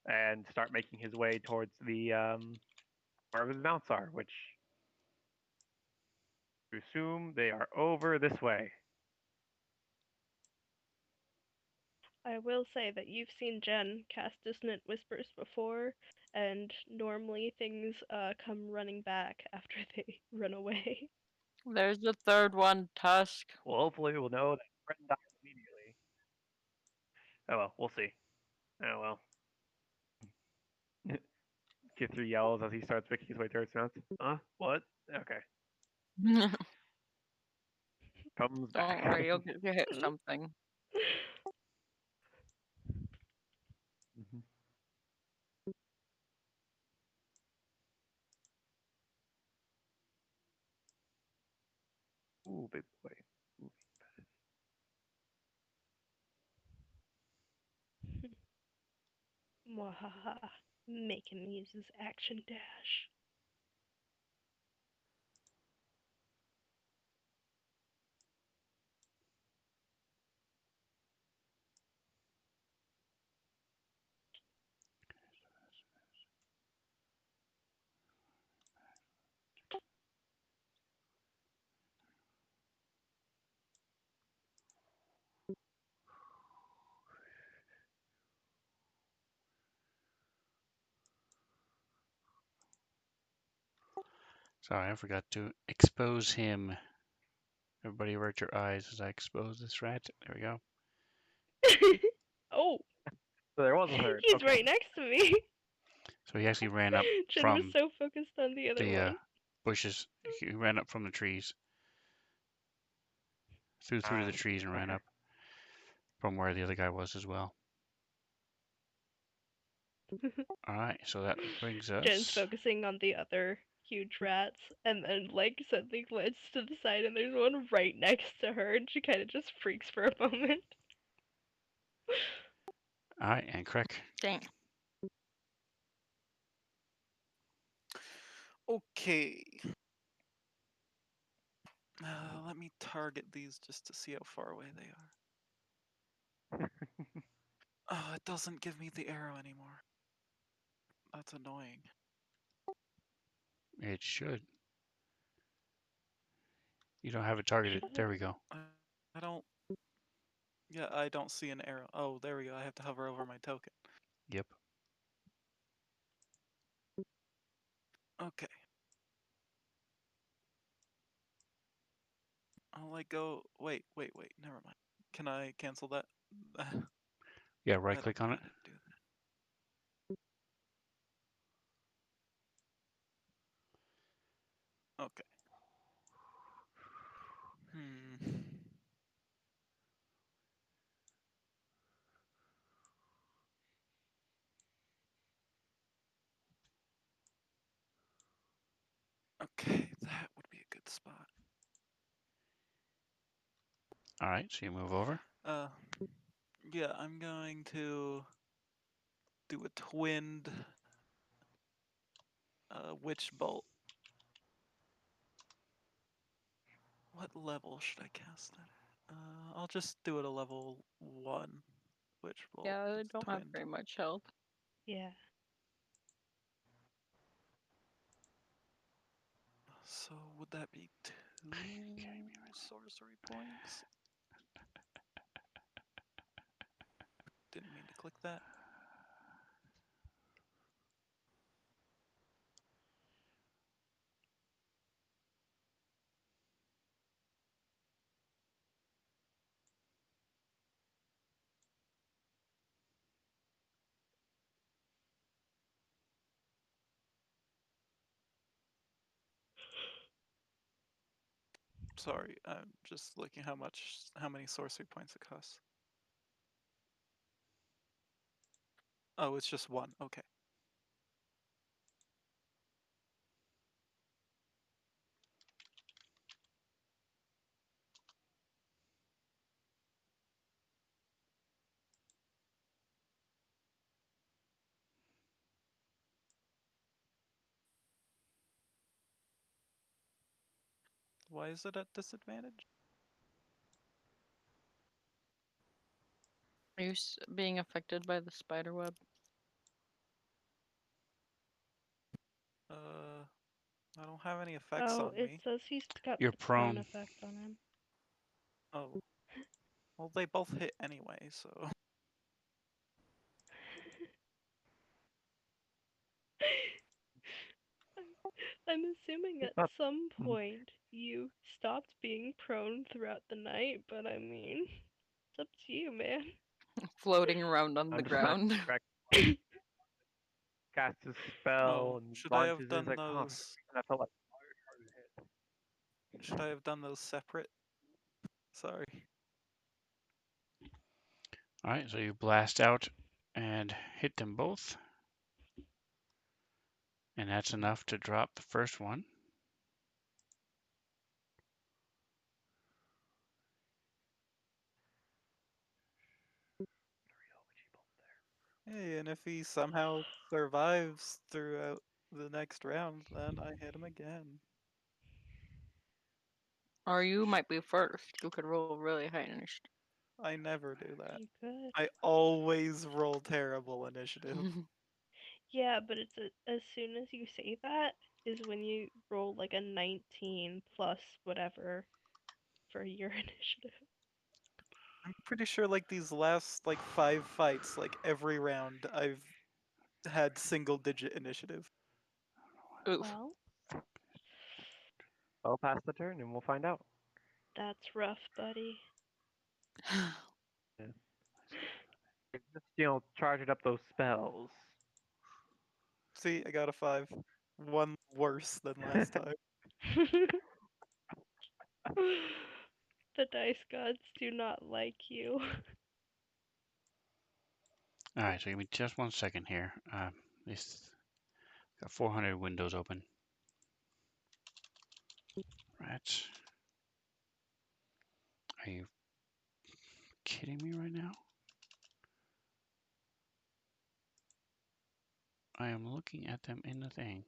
and start making his way towards the wherever the mounts are, which we assume they are over this way. I will say that you've seen Jen cast Dissonant Whispers before, and normally things come running back after they run away. There's the 3rd one, Tusk. Well, hopefully we'll know that Brenton dies immediately. Oh well, we'll see. Oh well. Kithra yells as he starts making his way towards the mounts. What? Okay. Comes back. Don't worry, you'll get to hit something. Mhm. Ooh, big boy. Ooh. Mwahaha. Make him use his action dash. Sorry, I forgot to expose him. Everybody avert your eyes as I expose this rat. There we go. Oh, So there was a third. he's Okay. right next to me. So he actually ran up Jen was from so focused on the other the one. bushes. He ran up from the trees. Through the trees and ran Okay. up from where the other guy was as well. All right, so that brings Jen's us. focusing on the other huge rats, and then like suddenly glances to the side, and there's one right next to her, and she kind of just freaks for a moment. All right, and Crick. Dang. Okay. Let me target these just to see how far away they are. Oh, it doesn't give me the arrow anymore. That's annoying. It should. You don't have it targeted. Should There it? we go. I don't. Yeah, I don't see an arrow. Oh, there we go. I have to hover over my token. Yep. Okay. I'll let go. Wait. Never mind. Can I cancel that? Yeah, I right don't click know on how it. to do that. Okay. Okay, that would be a good spot. All right, so you move over. Yeah, I'm going to do a twinned witch bolt. What level should I cast that at? I'll just do it a level 1 witch bolt. Yeah, I It's don't have twinned. very much health. Yeah. So would that be 2 sorcery points? Didn't mean to click that. Sorry, I'm just looking how many sorcery points it costs. Oh, it's just 1. Okay. Why is it at disadvantage? Are you being affected by the spider web? I don't have any effects Oh, on it me. says he's got You're the prone prone. effect on him. Oh. Well, they both hit anyway, so. I'm assuming It's at not- some point you stopped being prone throughout the night, but I mean, it's up to you, man. Floating around on the I'm just not ground. correct. Casts a spell Oh, and should I have launches it. It's done like, oh, those? and I felt like Should I have done those separate? Sorry. All right, so you blast out and hit them both. And that's enough to drop the first one. Hey, and if he somehow survives throughout the next round, then I hit him again. Or you might be first. You could roll really high initiative. I never do that. You could. I always roll terrible initiative. Yeah, but it's as soon as you say that is when you roll like a 19 plus whatever for your initiative. I'm pretty sure like these last like 5 fights, like every round, I've had single digit initiative. Oof. Well, I'll pass the turn and we'll find out. that's rough, buddy. Just charging up those spells. See, I got a 5. One worse than last time. The dice gods do not like you. All right, so give me just 1 second here. This got 400 windows open. rats. Are you kidding me right now? I am looking at them in the thing.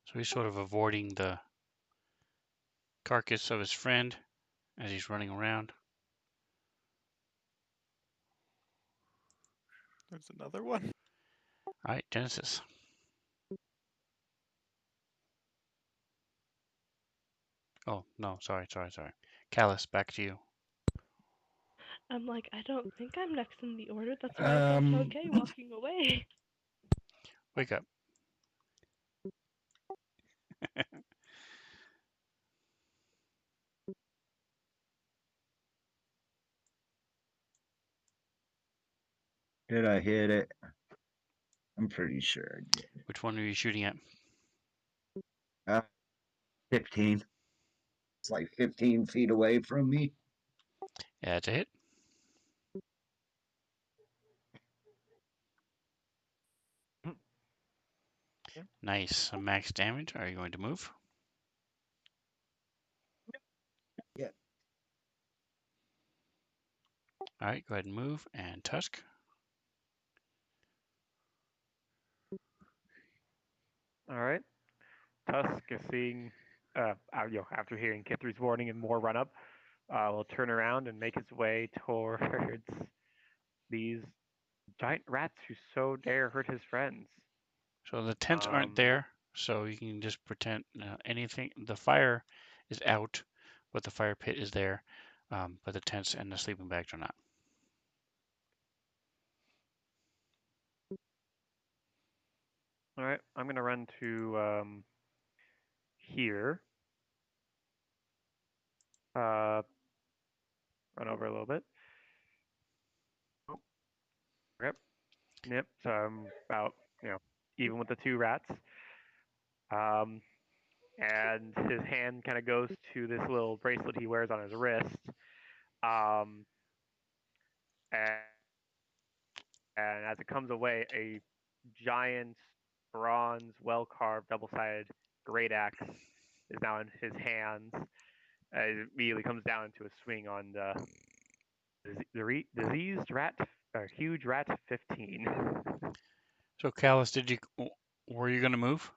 So he's sort of avoiding the carcass of his friend as he's running around. There's another one. All right, Genesis. Oh, no, sorry. Callus, back to you. I'm like, I don't think I'm next in the order. That's why I felt okay walking away. Wake up. Did I hit it? I'm pretty sure I did. Which one are you shooting at? 15. It's like 15 feet away from me. Yeah, it's a hit. Nice. Some max damage. Are you going to move? Yeah. All right, go ahead and move. And Tusk. All right. Tusk is seeing, after hearing Kithri's warning and more run up, will turn around and make his way towards these giant rats who so dare hurt his friends. So the tents aren't there, so you can just pretend anything. The fire is out, but the fire pit is there, but the tents and the sleeping bags are not. All right, I'm gonna run to here. Run over a little bit. Oh, yep. So I'm about even with the two rats. And his hand kind of goes to this little bracelet he wears on his wrist. Um, and, and as it comes away, a giant bronze, well-carved, double-sided great axe is now in his hands. It immediately comes down to a swing on the diseased rat, huge rat 15. So Callus, were you going to move?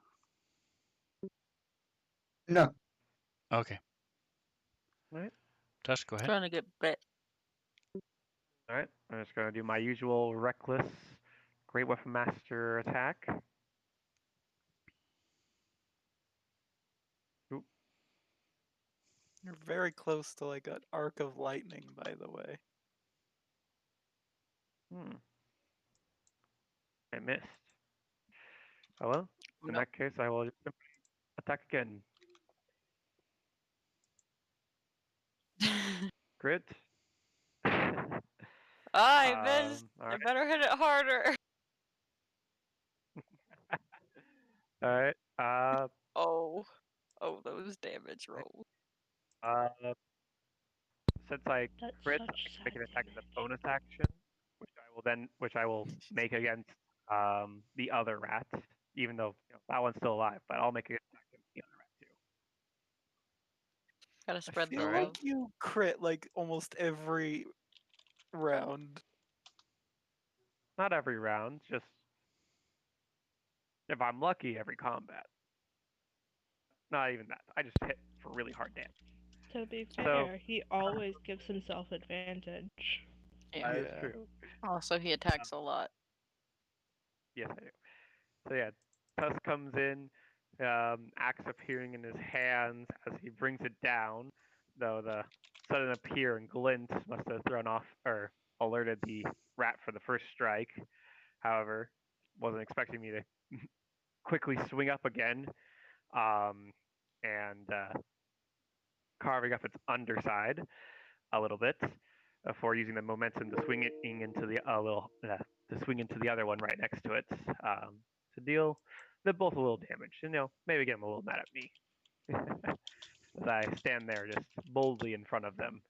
No. Okay. All right. Tusk, go ahead. Trying to get bit. All right. I'm just gonna do my usual reckless, great weapon master attack. Oop. You're very close to like an arc of lightning, by the way. I missed. Oh well. In that case, I will attack again. Crit. I missed. All I right. better hit it harder. All right. Oh, those damage rolls. Since I That's crit, such I can make sad an attack as a damage. bonus action, which I which I will make against the other rat, even though that one's still alive. But I'll make it against the other rat too. Gotta I spread the feel love. like you crit like almost every round. Not every round, just if I'm lucky, every combat. Not even that. I just hit for really hard damage. To be So fair, he always gives himself advantage. Yeah. that is Yeah. true. Also, he attacks a lot. Yes, I do. So yeah, Tusk comes in, axe appearing in his hands as he brings it down. Though the sudden appear and glint must have thrown off or alerted the rat for the first strike. However, wasn't expecting me to quickly swing up again, and carving up its underside a little bit before using the momentum to swing it into the to swing into the other one right next to it, to deal them both a little damage. And maybe get them a little mad at me as I stand there just boldly in front of them.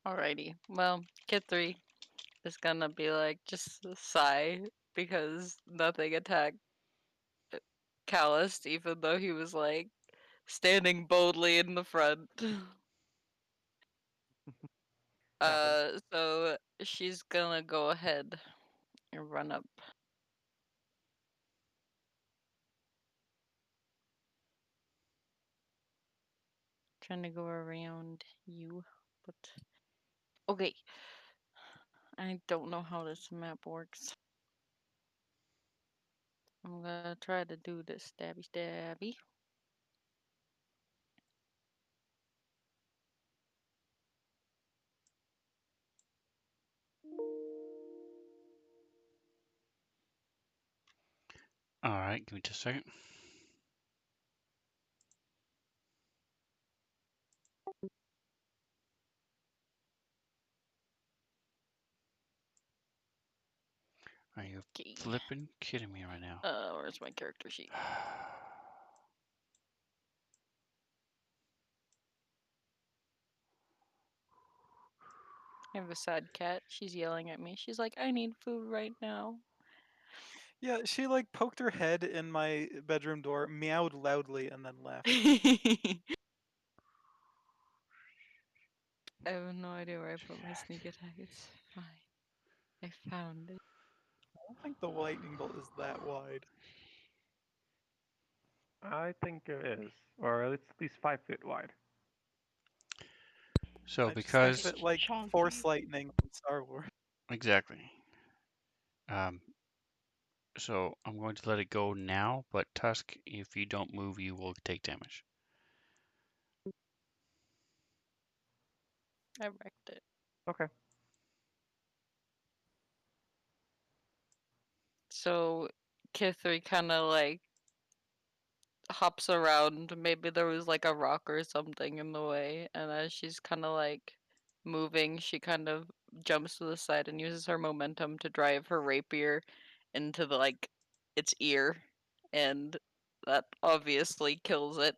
Alrighty. Well, Kid 3 is gonna be like, just sigh because nothing attacked Calloused, even though he was like standing boldly in the front. So she's gonna go ahead and run up. Trying to go around you, but okay. I don't know how this map works. I'm gonna try to do this stabby stabby. All right, give me just a second. Are you Okay. flipping kidding me right now? Where's my character sheet? I have a sad cat. She's yelling at me. She's like, I need food right now. Yeah, she like poked her head in my bedroom door, meowed loudly, and then left. I have no idea where I put my sneak attack. It's fine. I found it. I don't think the lightning bolt is that wide. I think it is, or it's at least 5 feet wide. So I just think because that like chunky. Force lightning in Star Wars. exactly. So I'm going to let it go now, but Tusk, if you don't move, you will take damage. I wrecked it. Okay. So Kithri kind of like hops around. Maybe there was like a rock or something in the way, and as she's kind of like moving, she kind of jumps to the side and uses her momentum to drive her rapier into the like its ear, and that obviously kills it.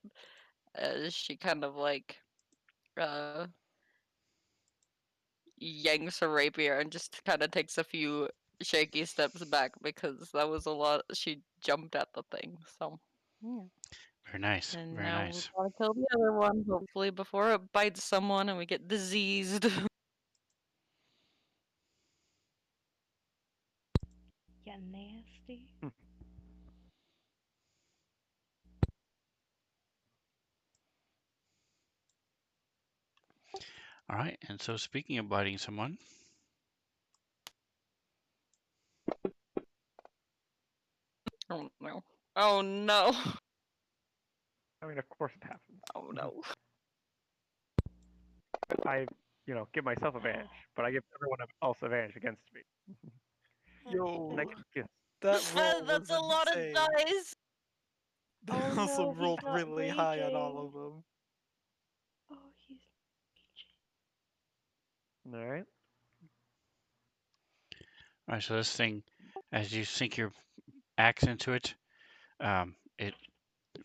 As she kind of like uh yanks her rapier and just kind of takes a few shaky steps back because that was a lot. She jumped at the thing, so yeah. Very nice. And Very now we nice. gotta kill the other one, hopefully before it bites someone and we get diseased. Ya nasty. All right. And so speaking of biting someone, Oh no. Oh no. I mean, of course it happens. Oh no. I, give myself advantage, but I give everyone else advantage against me. Yo, Next kiss. that roll Sven, was that's a lot of insane. dice. They Oh also no, he's rolled not really high on all raging. of them. Oh, he's All right. all right. So this thing, as you sink your axe into it, it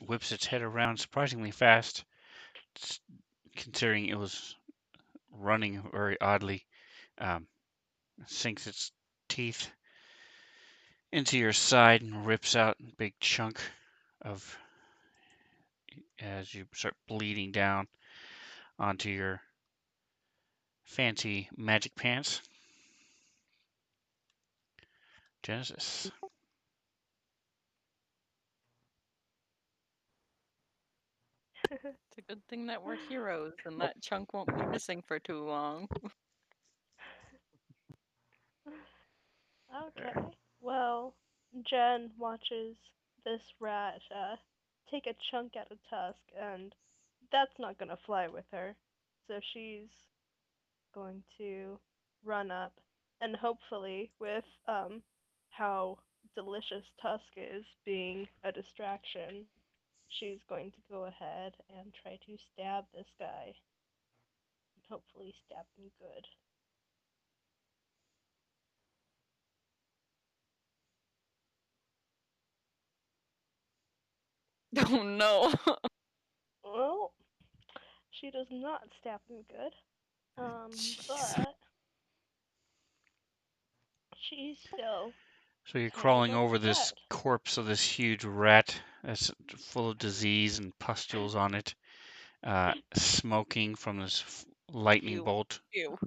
whips its head around surprisingly fast, considering it was running very oddly, sinks its teeth into your side and rips out a big chunk of as you start bleeding down onto your fancy magic pants. Genesis. It's a good thing that we're heroes and that chunk won't be missing for too long. Okay. Well, Jen watches this rat take a chunk out of tusk, and that's not gonna fly with her. So she's going to run up, and hopefully, with how delicious tusk is being a distraction, she's going to go ahead and try to stab this guy, and hopefully stab him good. Oh no. Well, she does not stab him good. Jeez. But she's still So you're kind of crawling over this upset. corpse of this huge rat that's full of disease and pustules on it, smoking from this lightning Ew. bolt, Ew.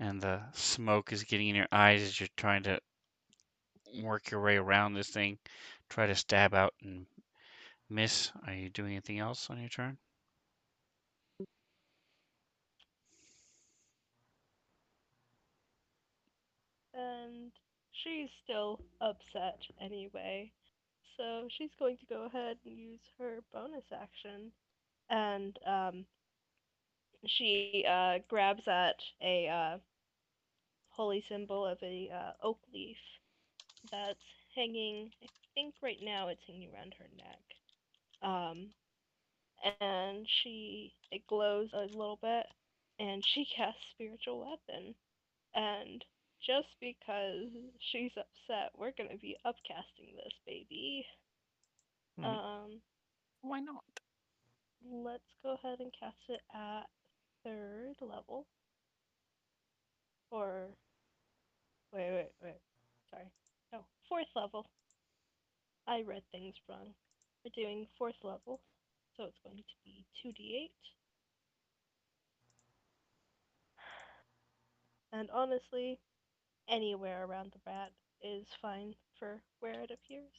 and the smoke is getting in your eyes as you're trying to work your way around this thing, try to stab out and miss. Are you doing anything else on your turn? And she's still upset anyway. So she's going to go ahead and use her bonus action. And she grabs at a holy symbol of a oak leaf that's hanging. I think right now it's hanging around her neck. And it glows a little bit, and she casts spiritual weapon. And just because she's upset, we're gonna be upcasting this baby. Um, Why not? let's go ahead and cast it at 3rd level. Or wait. Sorry. No, 4th level. I read things wrong. We're doing 4th level, so it's going to be 2d8. And honestly, anywhere around the rat is fine for where it appears.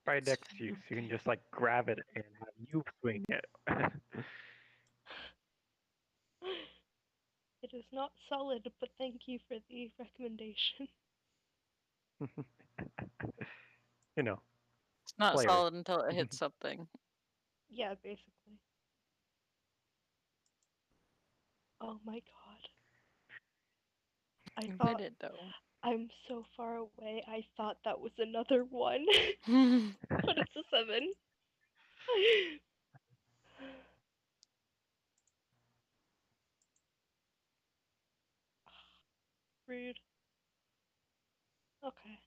Right next to you, so you can just like grab it and have you swing it. It is not solid, but thank you for the recommendation. You know, It's not players. solid until it hits something. Yeah, basically. Oh my god. I You thought hit it though. I'm so far away. I thought that was another one, but it's a 7. Rude. Okay.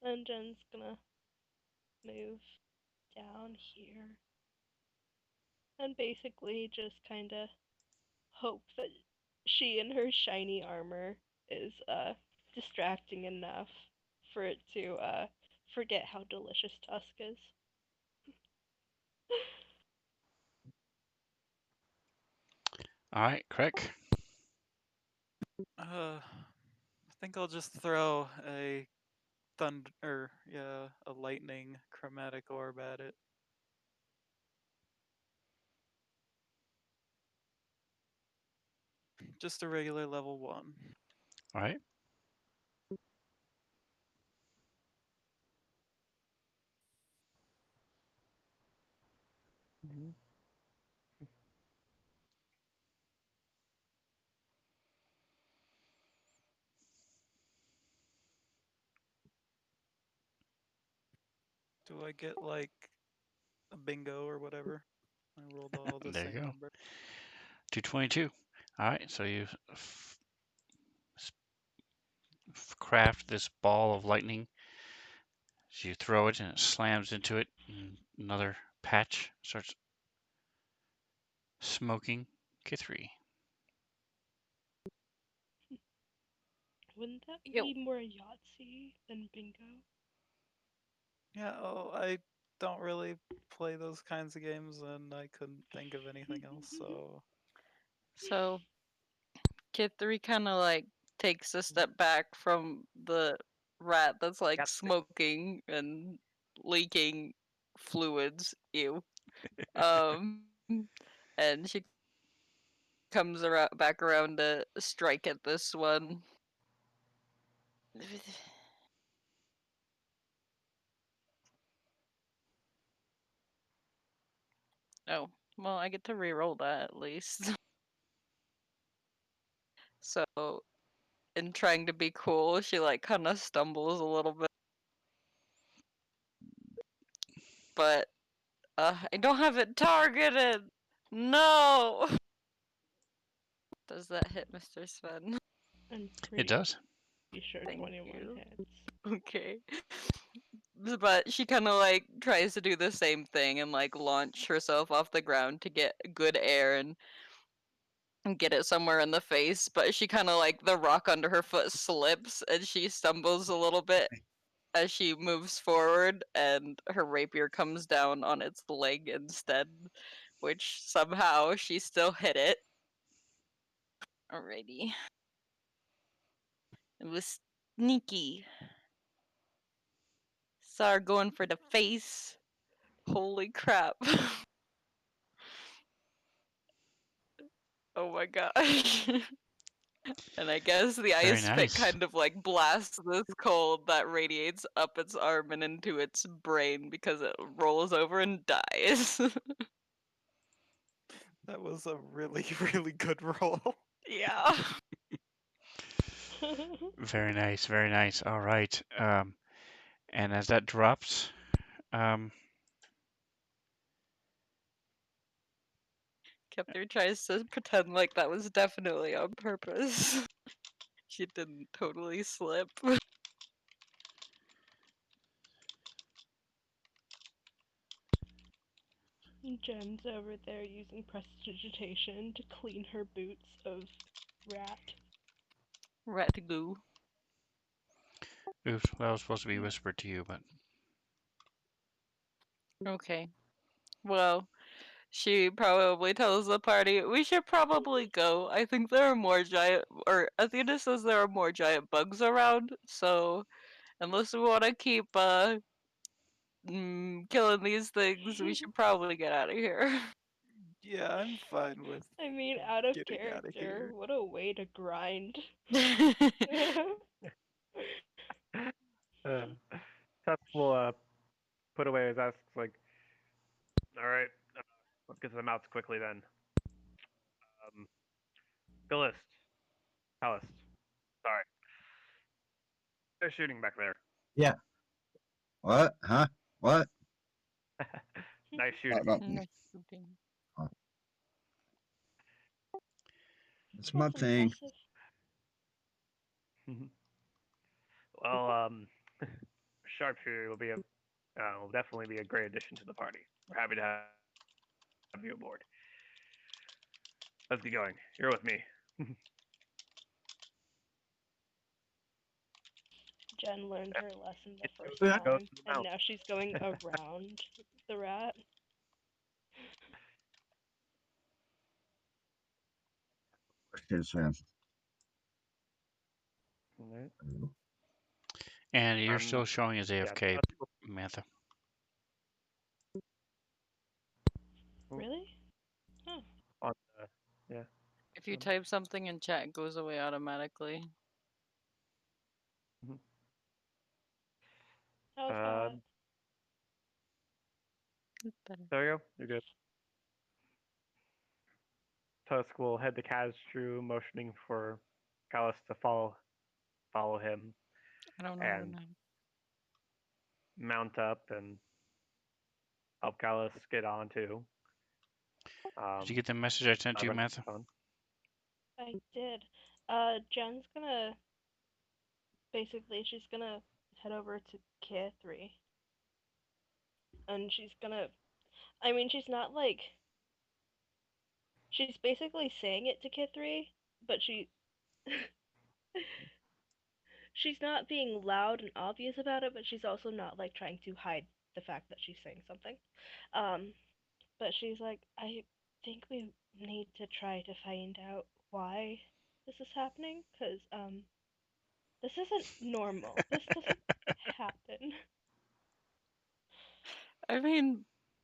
Then Jen's gonna move down here and basically just kind of hope that she and her shiny armor is distracting enough for it to forget how delicious Tusk is. All right, Crick. I think I'll just throw a a lightning chromatic orb at it. Just a regular level 1. All right. Do I get like a bingo or whatever? I rolled all the There you same go. number. 222. All right, so you craft this ball of lightning. So you throw it and it slams into it and another patch starts smoking. K3. Wouldn't that Yo. be more Yahtzee than bingo? Yeah, I don't really play those kinds of games, and I couldn't think of anything else. So So Kid 3 kind of like takes a step back from the rat that's like Got smoking and leaking fluids. Ew. Um, and she comes around back around to strike at this one. Oh, well, I get to re-roll that at least. So, in trying to be cool, she like kind of stumbles a little bit. But I don't have it targeted. No. Does that hit Mr. Sven? I'm It pretty does. sure Thank 21 you. hits. Okay. But she kind of like tries to do the same thing and like launch herself off the ground to get good air and get it somewhere in the face. But she kind of like the rock under her foot slips and she stumbles a little bit as she moves forward, and her rapier comes down on its leg instead, which somehow she still hit it. Alrighty. It was sneaky. Saw her going for the face. Holy crap. Oh my gosh. And I guess the Very ice pick nice. kind of like blasts this cold that radiates up its arm and into its brain because it rolls over and dies. that was a really, really good roll. Yeah. Very nice. Very nice. All right. And as that drops, um, Kepler tries to pretend like that was definitely on purpose. She didn't totally slip. Jen's over there using prestidigitation to clean her boots of rat. Rat goo. oops, that was supposed to be whispered to you, but Okay. Well, she probably tells the party, we should probably go. I think there are more giant, or Athena says there are more giant bugs around, so unless we want to keep killing these things, we should probably get out of here. Yeah, I'm fine with I mean, out of getting out of character. here. What a way to grind. uh, Tusk will put away his asks like, all right, let's get to the mounts quickly then. Um, Gallist, Palace. Sorry, they're shooting back there. Yeah. What? Huh? What? Nice shooting. Nice shooting. It's my That's thing. impressive. Well, sharpshooter will definitely be a great addition to the party. We're happy to have you aboard. Let's get going. You're with me. Jen learned her lesson the first Yeah. Go to time, the and mount. now she's going around the rat. Here's him. Alright. and you're still showing as Yeah, AFK, Tusk will- Mantha. Really? Huh. on yeah. If you type something in chat, it goes away automatically. Mhm. How's that? There you go. You're good. Tusk will head to Kaztru, motioning for Gallus to follow him I don't know her and name. mount up and help Gallus get on too. Did you Um, get the message I sent you, run Mantha? on. I did. Jen's gonna basically she's gonna head over to K3. and she's gonna. I mean, she's not like. She's basically saying it to Kithri, but she's not being loud and obvious about it, but she's also not like trying to hide the fact that she's saying something. Um, but she's like, I think we need to try to find out why this is happening, because this isn't normal. This doesn't happen. I mean,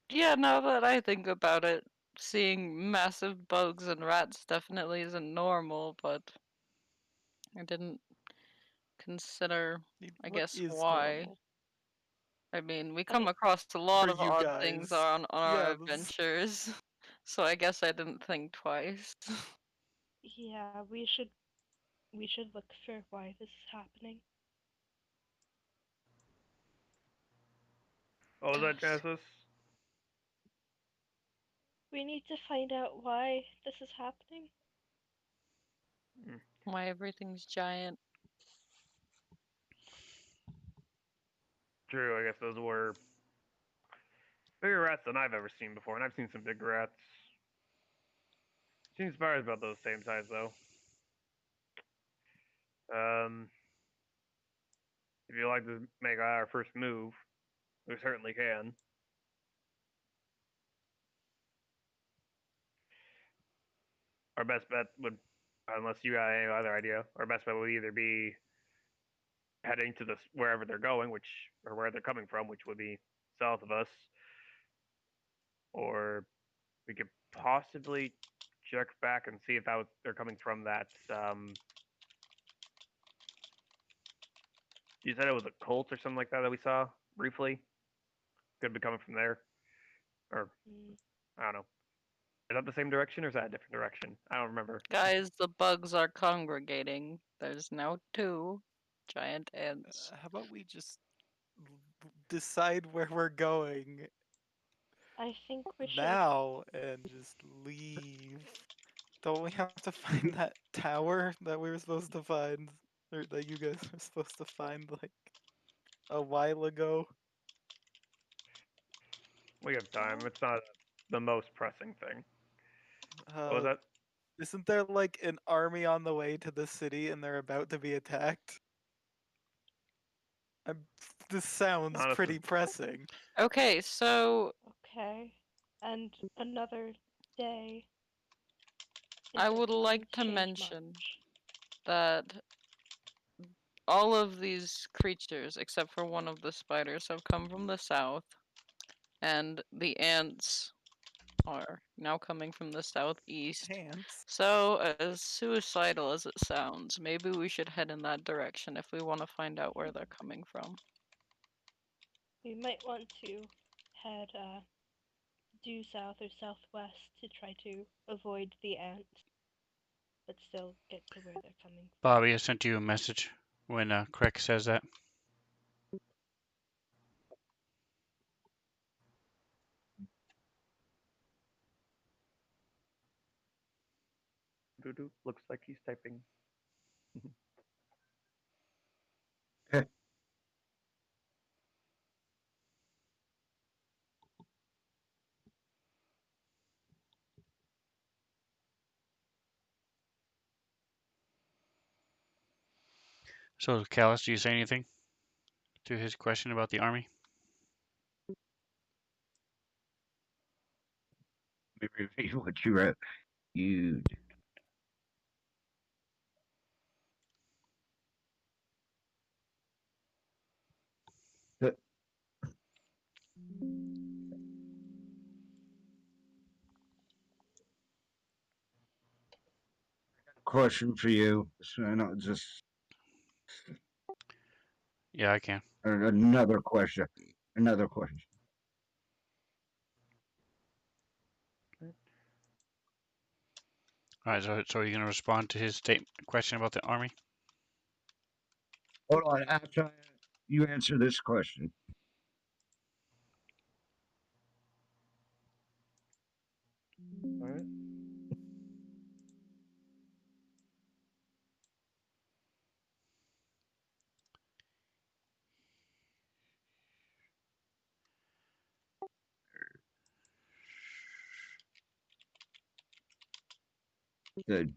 yeah, now that I think about it, seeing massive bugs and rats definitely isn't normal, but I didn't consider, I What guess, is why. normal I mean, we come I across a for lot of you odd things guys? on our Yeah, adventures, so I guess I didn't think twice. Yeah, we should look for why this is happening. What was that, Genesis? We need to find out why this is happening. Why everything's giant. True, I guess those were bigger rats than I've ever seen before, and I've seen some big rats. Seems surprised about those same size though. Um, if you'd like to make our first move, we certainly can. Our best bet would, unless you got any other idea, our best bet would either be heading to this wherever they're going, which or where they're coming from, which would be south of us, or we could possibly check back and see if they're coming from that. You said it was a cult or something like that we saw briefly. Could be coming from there, or Mm, I don't know. Is that the same direction or is that a different direction? I don't remember. Guys, the bugs are congregating. There's now 2 giant ants. how about we just decide where we're going I think we should. now and just leave? Don't we have to find that tower that we were supposed to find, or that you guys were supposed to find like a while ago? We have time. It's not the most pressing thing. What was Uh, that? isn't there like an army on the way to the city and they're about to be attacked? I'm, this sounds Honestly, pretty pressing. Okay, so Okay. And another day I isn't would going like to to change mention much. that all of these creatures, except for one of the spiders, have come from the south, and the ants are now coming from the southeast. Ants. So, as suicidal as it sounds, maybe we should head in that direction if we want to find out where they're coming from. We might want to head due south or southwest to try to avoid the ants, but still get to where they're coming from. Bobby, I sent you a message when Craig says that. looks like he's typing. So, Callus, do you say anything to his question about the army? Let me review what you wrote. You. The question for you. So not just Yeah, I can. another question. Another question. All right, so are you going to respond to his question about the army? Hold on. After you answer this question, All right. Good.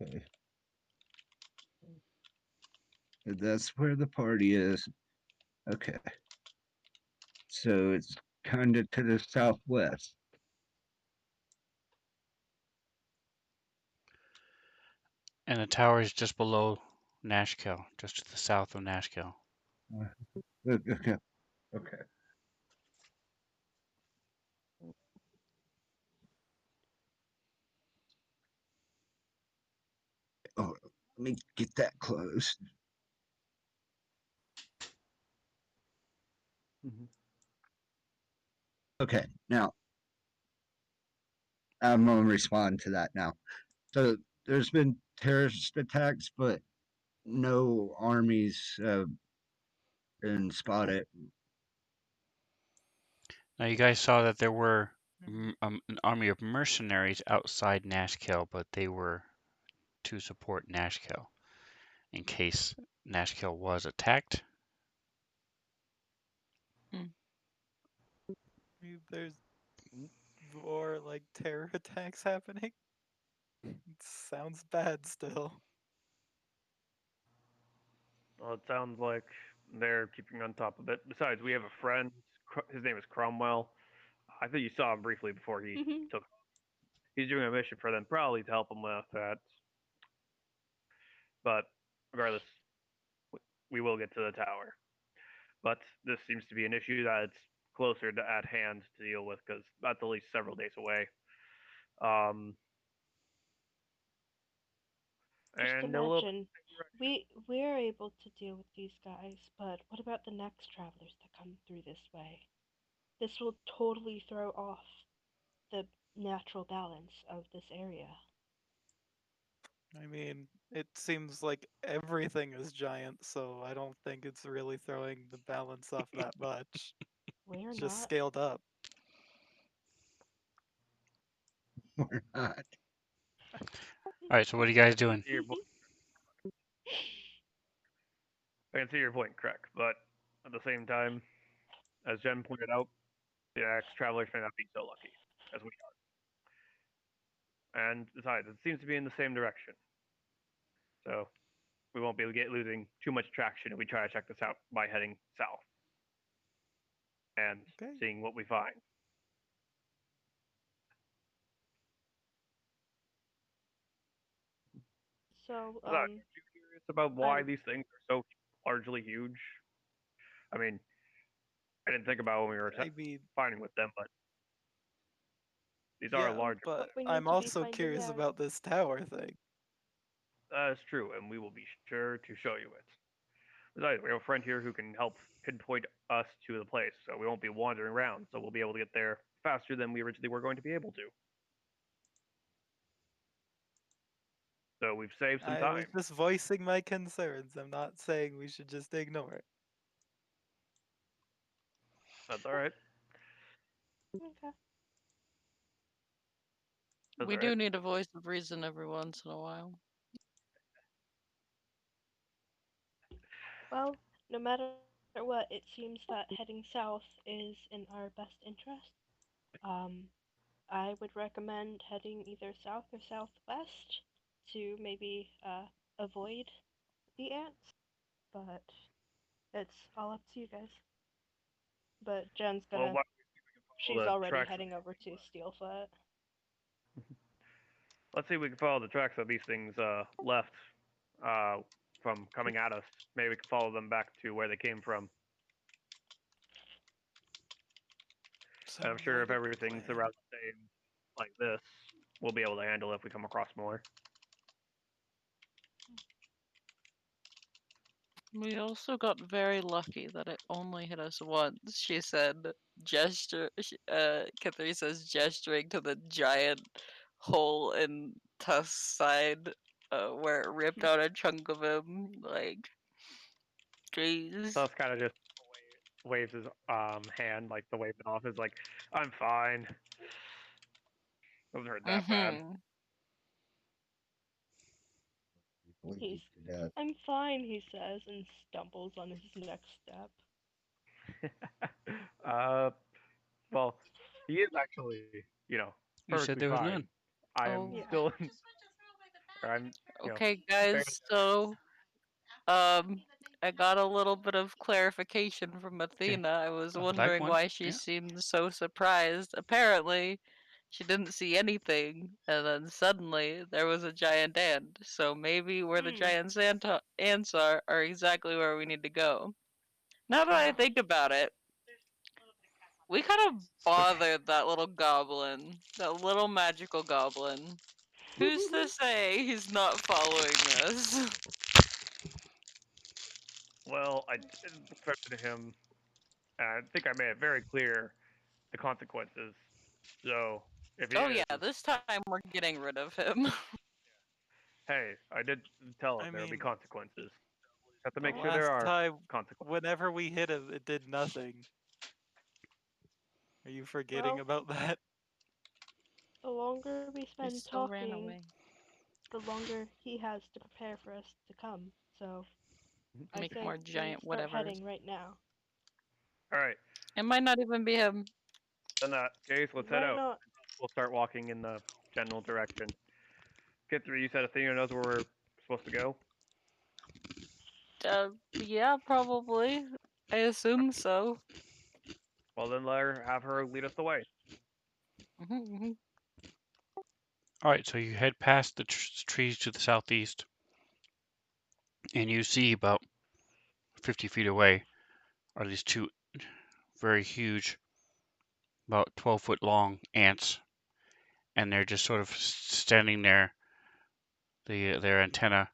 Okay. That's where the party is. Okay. So it's kind of to the southwest. And the tower is just below Nashkel, just to the south of Nashkel. Okay. Okay. Oh, let me get that closed. Okay, now I'm gonna respond to that now. So there's been terrorist attacks, but no armies been spotted. Now you guys saw that there were an army of mercenaries outside Nashkel, but they were to support Nashkel in case Nashkel was attacked. There's more like terror attacks happening. It sounds bad still. Well, it sounds like they're keeping on top of it. Besides, we have a friend. His name is Cromwell. I think you saw him briefly before he took. He's doing a mission for them, probably to help them with that. But regardless, we will get to the tower. But this seems to be an issue that it's closer to at hand to deal with because that's at least several days away. Um, Just and a little imagine, we're able to deal with these guys, but what about the next travelers that come through this way? This will totally throw off the natural balance of this area. I mean, it seems like everything is giant, so I don't think it's really throwing the balance off that much. We're It's just not. scaled up. Or not. All right, so what are you guys doing? I can see your point, correct. But at the same time, as Jen pointed out, the ex travelers may not be so lucky as we are. And besides, it seems to be in the same direction. So we won't be losing too much traction if we try to check this out by heading south and Okay. seeing what we find. So, Besides, are you curious about why these things are so largely huge? I mean, I didn't think about when we were I mean, finding with them, but these are yeah, larger. but we need I'm to be also finding curious out. about this tower thing. That's true, and we will be sure to show you it. Besides, we have a friend here who can help pinpoint us to the place, so we won't be wandering around. So we'll be able to get there faster than we originally were going to be able to. So we've saved some I was time. just voicing my concerns. I'm not saying we should just ignore it. That's all right. Okay. That's We all right. do need a voice of reason every once in a while. Well, no matter what, it seems that heading south is in our best interest. Um, I would recommend heading either south or southwest to maybe avoid the ants, but it's all up to you guys. But Jen's Well, gonna, follow she's the already tracks. heading over to Steelfoot. Let's see if we can follow the tracks that these things left from coming at us. Maybe we can follow them back to where they came from. And I'm Sounds sure like if a everything's plan. around the same like this, we'll be able to handle it if we come across more. We also got very lucky that it only hit us once. She said, Catherine says, gesturing to the giant hole in Tusk's side where it ripped out a chunk of him. Like, jeez. Tusk kind of just waves his hand, like the wave it off is like, I'm fine. Wasn't hurt that bad. Mm-hmm. Blinky He's, to death. I'm fine, he says, and stumbles on his next step. uh, well, he is actually, You said perfectly there was fine. none. I am Oh, Yeah. still, or I'm, you know, okay, barely, guys. So, I got a little bit of clarification from Okay. Athena. I was I would like wondering one. why she Yeah. seemed so surprised. Apparently, she didn't see anything, and then suddenly there was a giant ant. So maybe where the Hmm. giant ants are exactly where we need to go. Now that I think about it, we kind of bothered that little goblin, that little magical goblin. Who's to say he's not following us? well, I did threaten him. I think I made it very clear the consequences. So if he Oh yeah, is, this time we're getting rid of him. hey, I did tell him I there will be mean, consequences. Have to the make sure there last are time, consequences. whenever we hit it, it did nothing. Are you forgetting Well, about that? the longer we He spend still ran talking, away. the longer he has to prepare for us to come. So I Make say more we giant start whatevers. heading right now. All right. It might not even be him. In that case, let's head Might out. not. We'll start walking in the general direction. Get through. You said Athena knows where we're supposed to go. Yeah, probably. I assume so. Well, then let her have her lead us the way. Mhm. All right. So you head past the trees to the southeast, and you see about 50 feet away are these two very huge, about 12-foot long ants, and they're just sort of standing there. Their antenna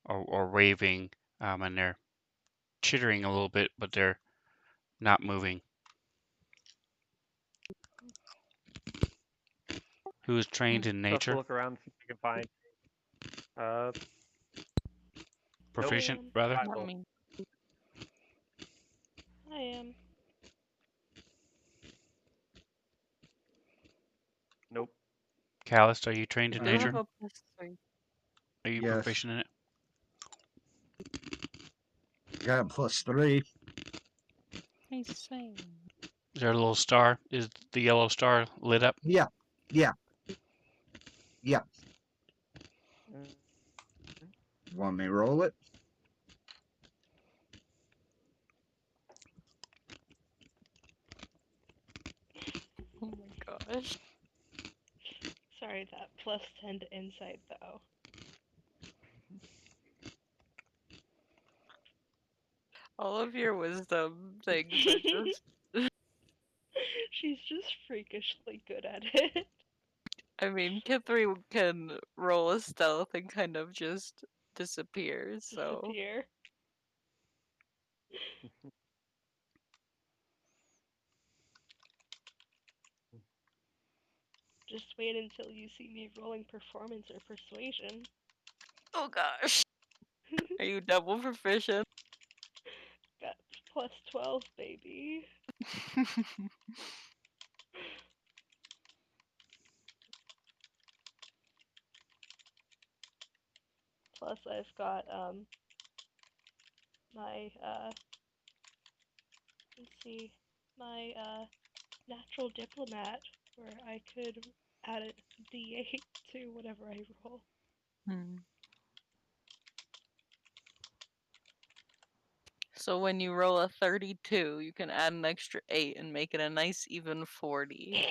are waving, and they're chittering a little bit, but they're not moving. Who is trained in Just to nature? look around, see if we can find. Uh, I nope. Proficient, am. rather. Not Survival. me. I am. Nope. Callist, are you trained I in do have nature? a +3. Are you Yes. proficient in it? Got a +3. I say. Is there a little star? Is the yellow star lit up? Yeah. Yeah. Yeah. Want me to roll it? Oh my gosh. Sorry, that +10 to insight though. All of your wisdom things are just. She's just freakishly good at it. I mean, Kithri can roll a stealth and kind of just disappear, so. Disappear. Just wait until you see me rolling performance or persuasion. Oh gosh. Are you double proficient? Got +12, baby. Plus I've got my let's see, my natural diplomat where I could add a D8 to whatever I roll. Hmm. So when you roll a 32, you can add an extra 8 and make it a nice even 40.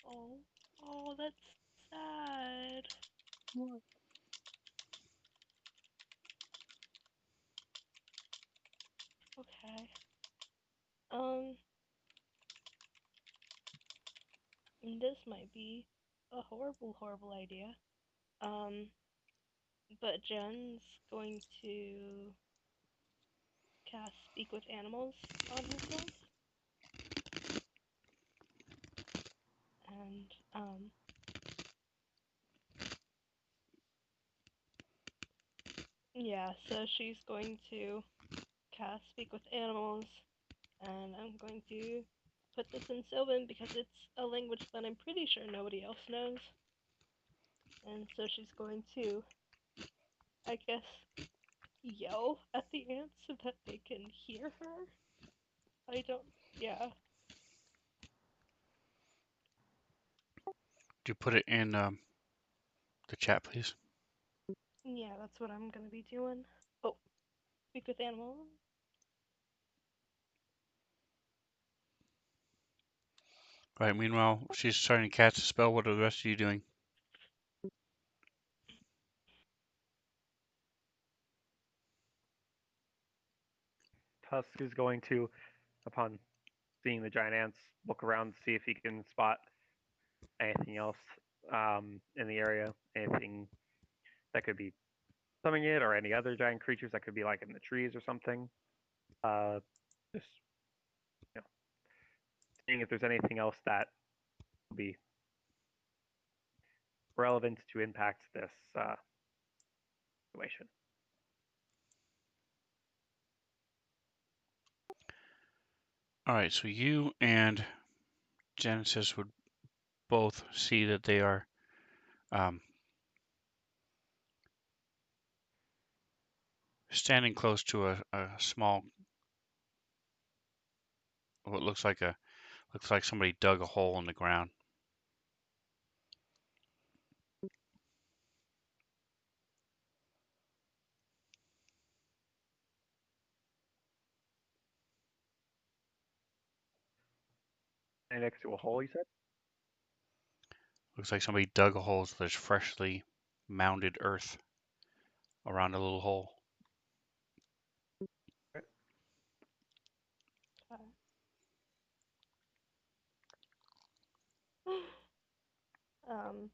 Oh, oh, that's sad. What? Okay. Um, this might be a horrible, horrible idea. Um, but Jen's going to cast Speak with Animals on herself. And, yeah, so she's going to cast Speak with Animals, and I'm going to put this in Sylvan because it's a language that I'm pretty sure nobody else knows. And so she's going to, I guess, yell at the ants so that they can hear her. I don't. Yeah. Do you put it in the chat, please? Yeah, that's what I'm gonna be doing. Oh, speak with animal. All right. Meanwhile, she's starting to cast a spell. What are the rest of you doing? Tusk is going to, upon seeing the giant ants, look around to see if he can spot anything else in the area, anything that could be summoning it, or any other giant creatures that could be like in the trees or something. Just you know, seeing if there's anything else that will be relevant to impact this situation. All right. So you and Genesis would both see that they are um, standing close to a small, what looks like somebody dug a hole in the ground. And next to a hole, you said? Looks like somebody dug a hole, so there's freshly mounded earth around a little hole. um.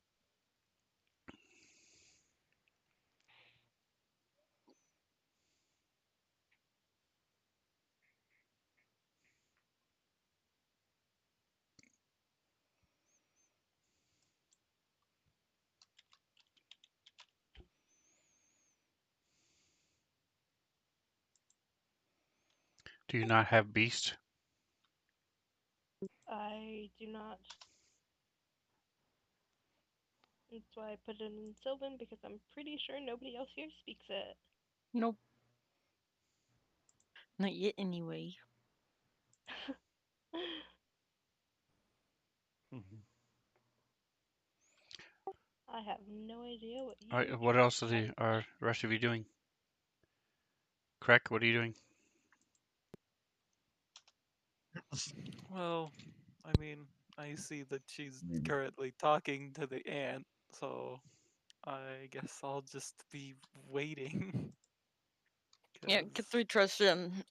Do you not have beast? I do not. That's why I put it in Sylvan because I'm pretty sure nobody else here speaks it. Nope. Not yet, anyway. I have no idea what you All right. What tried else to are find. the rest of you doing? Crack, what are you doing? Well, I mean, I see that she's Mm. currently talking to the ant, so I guess I'll just be waiting. Yeah, 'Cause get 3 trusts in.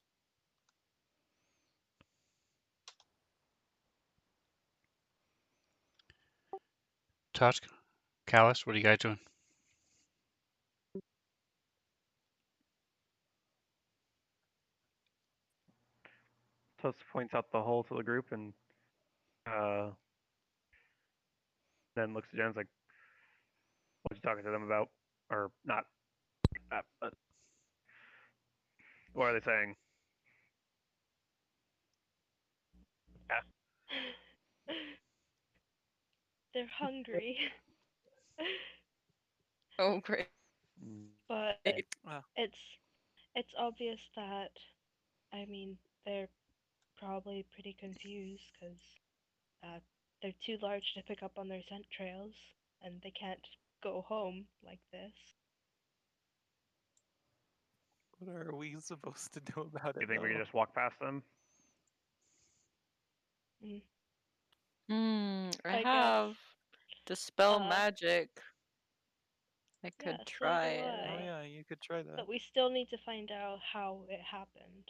Tusk, Callus, what are you guys doing? Tusk points out the hole to the group and then looks at Jen's like, "What you talking to them about?" Or not that, but what are they saying? They're hungry. Oh, great. But ah, it's obvious that, I mean, they're probably pretty confused because they're too large to pick up on their scent trails, and they can't go home like this. what are we supposed to do about You it, think we though? can just walk past them? Mm. I I guess. have Dispel Uh, Magic. I yeah, could so try do it. Oh I. yeah, you could try that. But we still need to find out how it happened.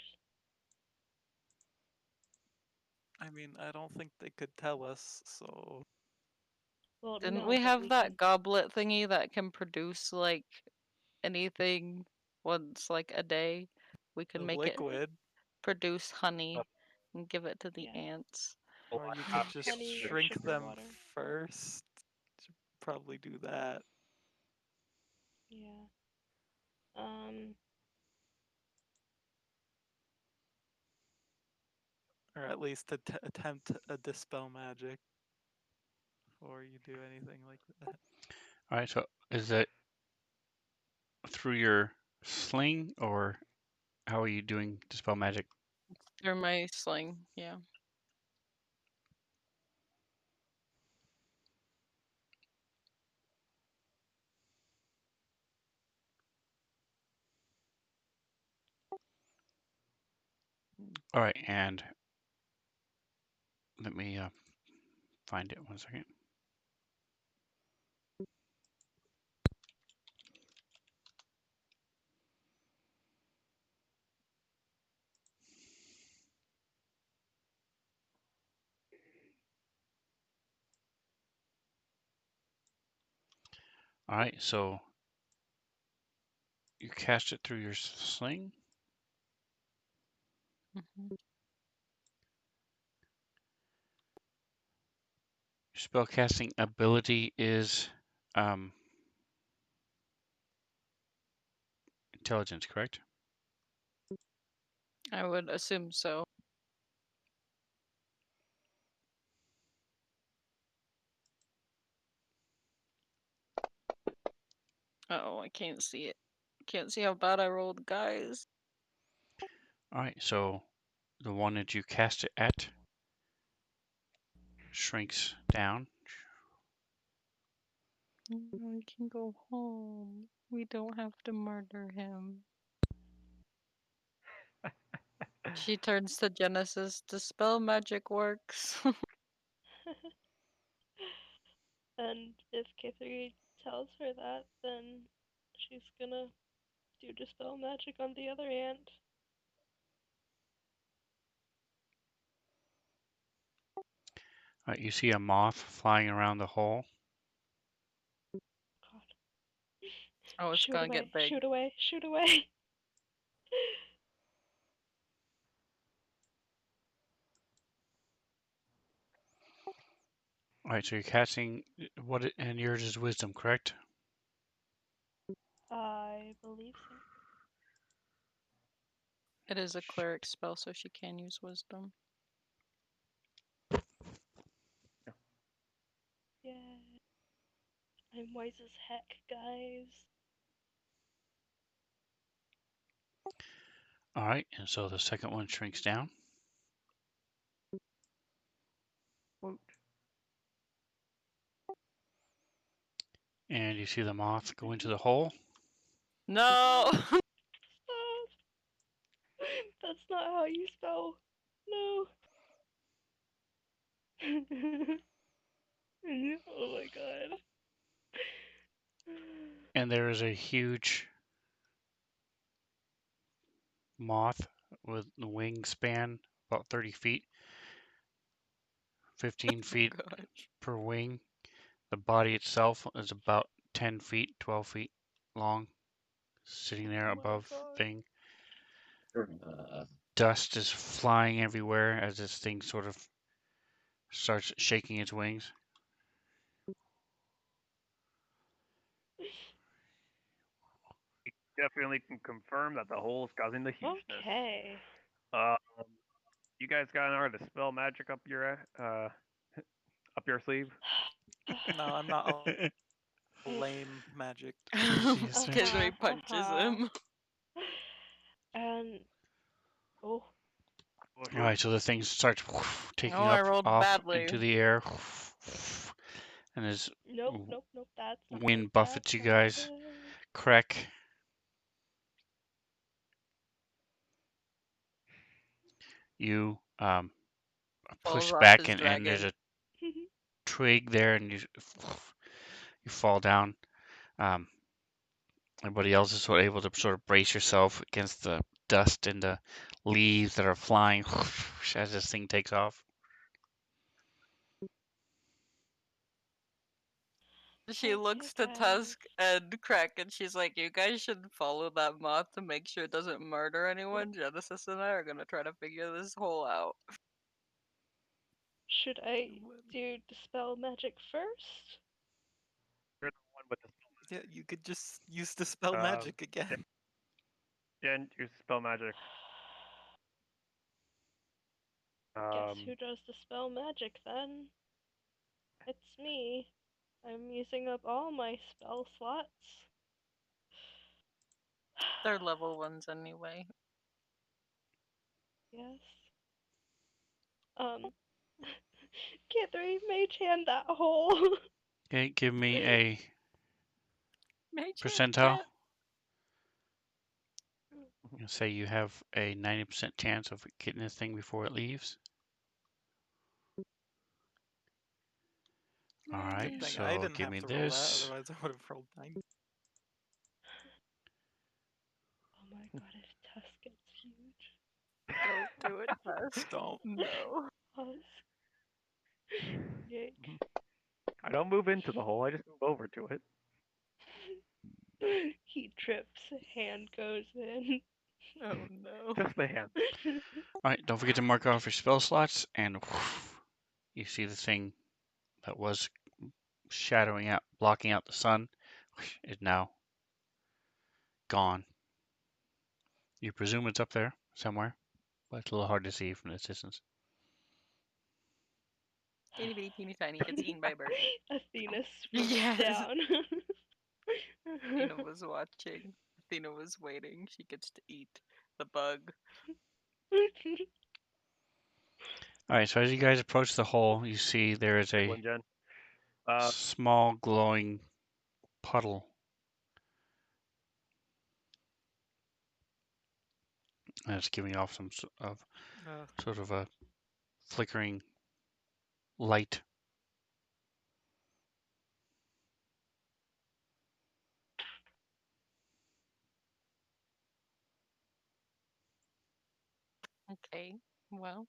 I mean, I don't think they could tell us, so Well, Didn't no, we but have we that can. goblet thingy that can produce, like, anything once, like, a day? We could the make it liquid, produce honey and give it to the Yeah. ants. or you could just Honey or shrink sugar them water. first. Should probably do that. Yeah. Um. or at least attempt a dispel magic before you do anything like that. All right, so is that through your sling, or how are you doing dispel magic? Through my sling, yeah. All right, and let me find it 1 second. All right, so you cast it through your sling. Mhm. Your spellcasting ability is intelligence, correct? I would assume so. Oh, I can't see it. Can't see how bad I rolled, guys. All right, so the one that you cast it at shrinks down. We can go home. We don't have to murder him. She turns to Genesis. Dispel magic works. And if K3 tells her that, then she's gonna do dispel magic on the other ant. All right, you see a moth flying around the hole. God. Oh, it's Shoot gonna away, get big. shoot away, shoot away. All right, so you're casting and yours is wisdom, correct? I believe so. It is a cleric spell, so she can use wisdom. Yeah. I'm wise as heck, guys. All right, and so the second one shrinks down. Woot. And you see the moth go into the hole. No! Stop. That's not how you spell. No. Oh my god. And there is a huge moth with the wingspan about 30 feet, 15 feet Gosh. per wing. The body itself is about 10 feet, 12 feet long, sitting there Oh my above god. thing. Dust is flying everywhere as this thing sort of starts shaking its wings. Definitely can confirm that the hole is causing the hugeness. Okay. Um, you guys got another dispel magic up your up your sleeve? No, I'm not a lame magic. Yes, Kizri punches him. And oh, Well, All right, so the thing starts taking Oh, I up rolled off badly. into the air, and as nope, nope, nope. That's not wind good. buffets you That's not guys, good. crack. You Falls push off back, his and there's dragon. a twig there, and you fall down. Everybody else is sort of able to sort of brace yourself against the dust and the leaves that are flying as this thing takes off. She looks to guys. Tusk and Crack and she's like, you guys should follow that moth to make sure it doesn't murder anyone. Genesis and I are gonna try to figure this whole out. Should I do dispel magic first? you're the one with the spell Yeah, you could just use dispel magic. magic again. Jen, use spell magic. Guess who does the spell magic then? It's me. I'm using up all my spell slots. They're level ones anyway. Yes. Can't there mage hand that hole? Okay, give me a Mage percentile. can't. You say you have a 90% chance of getting this thing before it leaves. All right, Good thing I so didn't give have me to roll that, this. otherwise I would have rolled 9. Oh my god, if Tusk gets huge. Don't do it, Tusk. Don't. No. Tusk. Yikes. I don't move into the hole. I just move over to it. He trips, hand goes in. Oh no. Just the hand. All right, don't forget to mark off your spell slots, and you see the thing that was shadowing out, blocking out the sun, is now gone. You presume it's up there somewhere, but it's a little hard to see from this distance. Itty bitty teeny tiny gets eaten by a bird. Athena swoops Yes. down. Athena was watching. Athena was waiting. She gets to eat the bug. All right, so as you guys approach the hole, you see there is a Jen. small glowing puddle. And it's giving off some sort of a flickering light. Okay. Well,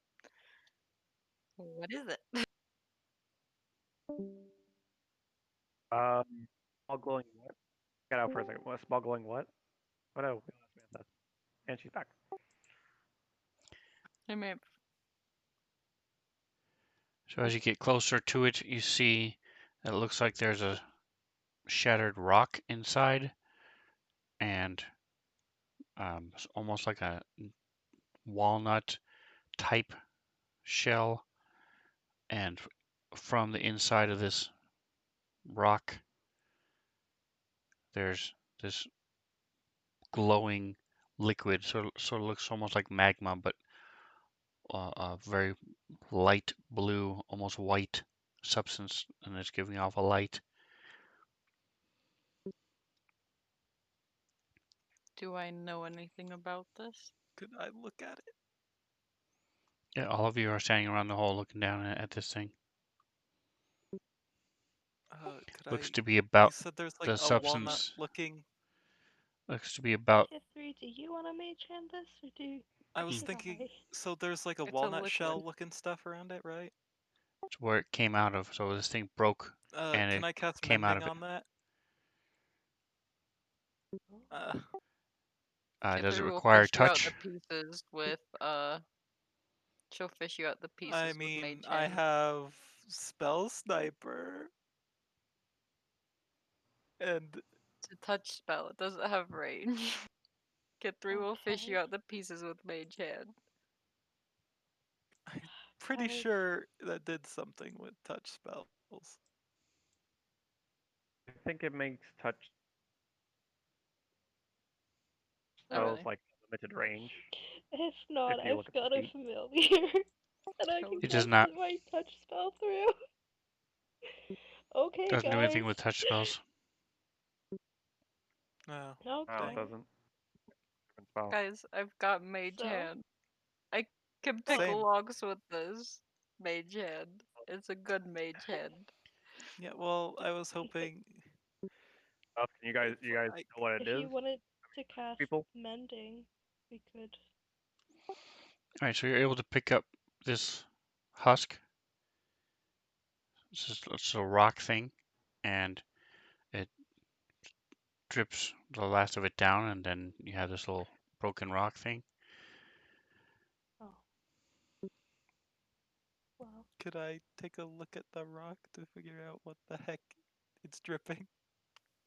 what is it? Small glowing what? Get out for a second. What? Small glowing what? What? Oh, Samantha. And she's back. I mean, So as you get closer to it, you see it looks like there's a shattered rock inside, and it's almost like a walnut type shell. And from the inside of this rock, there's this glowing liquid. Sort of looks almost like magma, but a very light blue, almost white substance, and it's giving off a light. do I know anything about this? Could I look at it? Yeah, all of you are standing around the hole looking down at this thing. Could Looks I? to be You about said there's like the a walnut substance. looking. Looks to be about. Kid3, do you want to mage hand this, or I was should thinking. I? So there's like a It's a walnut liquid. shell looking stuff around it, right? It's where it came out of. So this thing broke and Can it I cast came out mending of it. on that? Does it Kithru will require fish you out touch? the pieces with she'll fish you out the pieces I with mean, mage I hand. have spell sniper, and It's a touch spell. It doesn't have range. Kithru will fish you Okay. out the pieces with mage hand. I'm pretty Guys, sure that did something with touch spells. I think it makes touch Oh spells really? like limited range. if not, If you I've look at got the a sheet. familiar that I can Oh It does cast not. my touch spell through. Okay, Doesn't do anything guys. with touch spells. Oh, No, Okay. it doesn't. Different spell. Guys, I've got mage So? hand. I can pick Same. locks with this mage hand. It's a good mage hand. Yeah, well, I was hoping. Can you guys I- know what it If is? you wanted to cast People? mending, we could. All right, so you're able to pick up this husk. It's a rock thing, and it drips the last of it down, and then you have this little broken rock thing. Oh. Wow. Could I take a look at the rock to figure out what the heck it's dripping?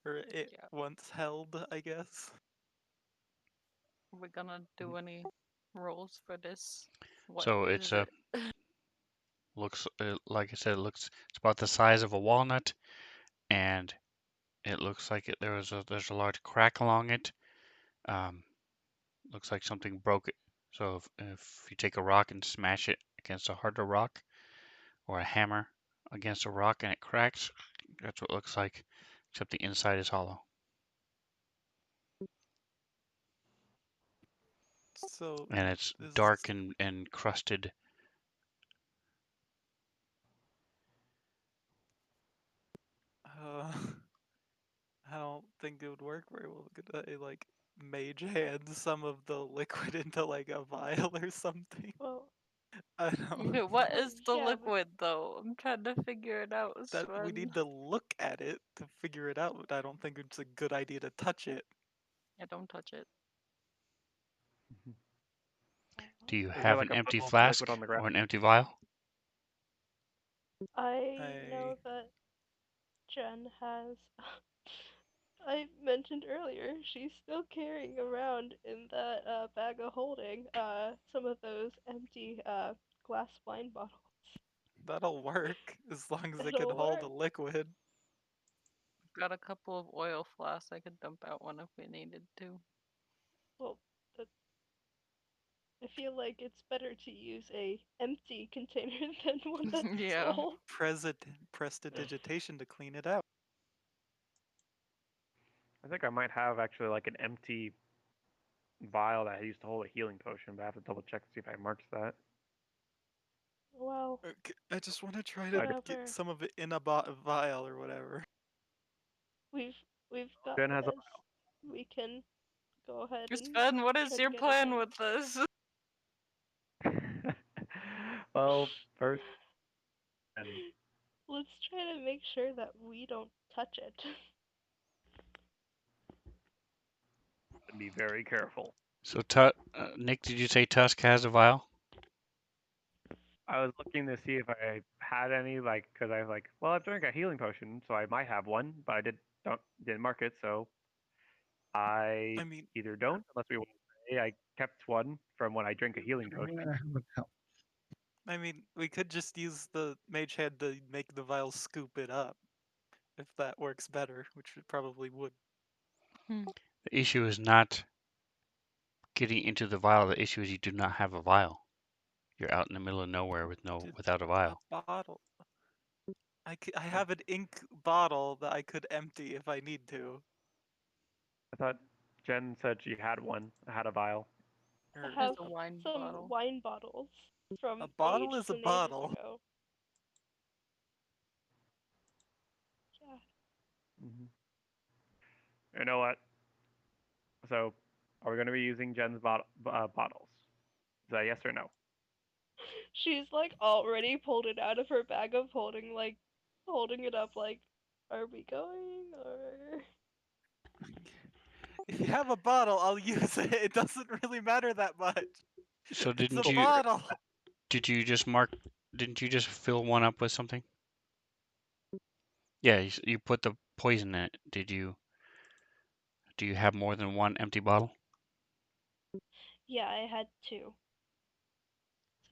Or it Yeah. once held, I guess. Are we gonna do any rolls for this? What So is it's it? looks like I said, it's about the size of a walnut, and it looks like there's a large crack along it. Um, looks like something broke it. So if you take a rock and smash it against a harder rock, or a hammer against a rock and it cracks, that's what it looks like, except the inside is hollow. So And it's this dark and crusted. uh I don't think it would work very well. Could I like mage hand some of the liquid into like a vial or something? Well, I don't Okay, what know. is the yeah, but liquid though? I'm trying to figure it out, That we Sven. need to look at it to figure it out. I don't think it's a good idea to touch it. Yeah, don't touch it. Do you Is there have like an a empty puddle of liquid flask on the ground? or an empty vial? I I know that Jen has. I mentioned earlier she's still carrying around in that bag of holding some of those empty glass wine bottles. that'll work as long as it can It'll hold work. a liquid. Got a couple of oil flasks. I could dump out one if we needed to. Well, that, I feel like it's better to use a empty container than one that's Yeah. full. Prestidigitation to clean it out. I think I might have actually like an empty vial that I used to hold a healing potion, but I have to double check to see if I marked that. Well, Okay, I just want to try to I did. get whatever. some of it in a vial or whatever. We've we've got Jen has a this. We can go ahead and Sven, what is try to your get it plan in. with this? well, first, and Let's try to make sure that we don't touch it. be very careful. So, Nick, did you say Tusk has a vial? I was looking to see if I had any, like, because I was like, well, I've drank a healing potion, so I might have one, but I didn't mark it, so I I mean, either don't, unless we want to say I kept one from when I drank a healing potion. we could just use the mage hand to make the vial scoop it up, if that works better, which it probably would. The issue is not getting into the vial. The issue is you do not have a vial. You're out in the middle of nowhere without a vial. A bottle. I have an ink bottle that I could empty if I need to. I thought Jen said she had one, had a vial. I Or There's have a wine some bottle. wine bottles a from bottle ages is a and ages bottle. ago. Yeah. You know what? So, are we going to be using Jen's bottles? Is that yes or no? She's like already pulled it out of her bag of holding, like holding it up like, are we going or If you have a bottle, I'll use it. It doesn't really matter that much. So It's a didn't you bottle. did you just mark? Didn't you just fill one up with something? Yeah, you put the poison in it. Did you? Do you have more than one empty bottle? Yeah, I had two.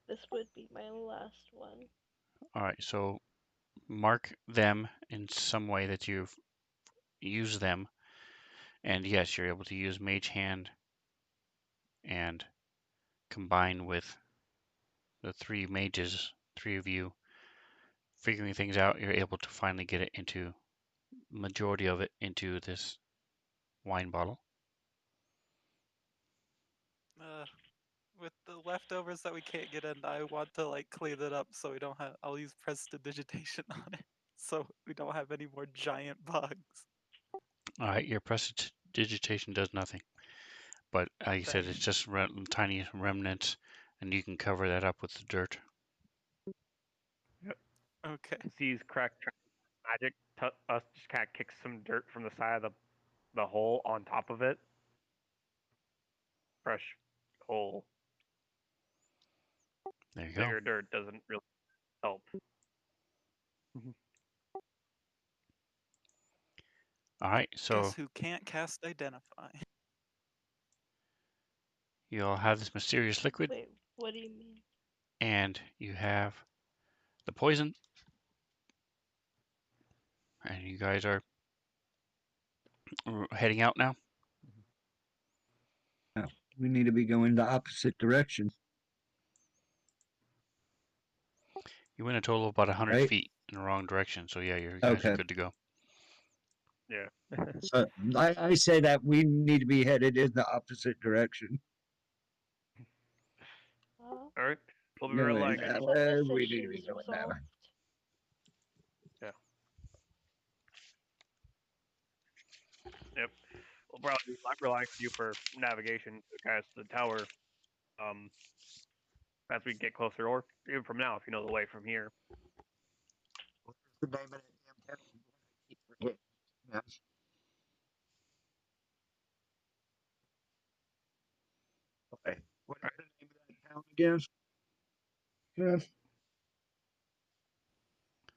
This would be my last one. All right, so mark them in some way that you've used them, and yes, you're able to use Mage Hand and combine with the three mages, three of you figuring things out. You're able to finally get it into majority of it into this wine bottle. With the leftovers that we can't get in, I want to like clean it up so we don't have. I'll use prestidigitation on it, so we don't have any more giant bugs. All right, your prestidigitation does nothing, but like you said, Dang. it's just tiny remnants, and you can cover that up with the dirt. Yep. Okay. Sees crack magic. Us just kind of kicks some dirt from the side of the hole on top of it. Fresh hole. There you go. Bigger dirt doesn't really help. All right, so Guess who can't cast Identify? You all have this mysterious liquid, Wait, what do you mean? and you have the poison, and you guys are heading out now. No, we need to be going the opposite direction, You went a total of about 100 right? feet in the wrong direction, so yeah, you guys are Okay. good to go. Yeah. So I say that we need to be headed in the opposite direction. Uh, All right. We'll be Going relying on that you. so way, this we need to be issue's going that way. resolved. Yep. We'll probably be relying on you for navigation to cast the tower. As we get closer, or even from now, if you know the way from here. What's the name of that damn town? I keep forgetting. Yes. Okay. What is the name of that town again? Yeah.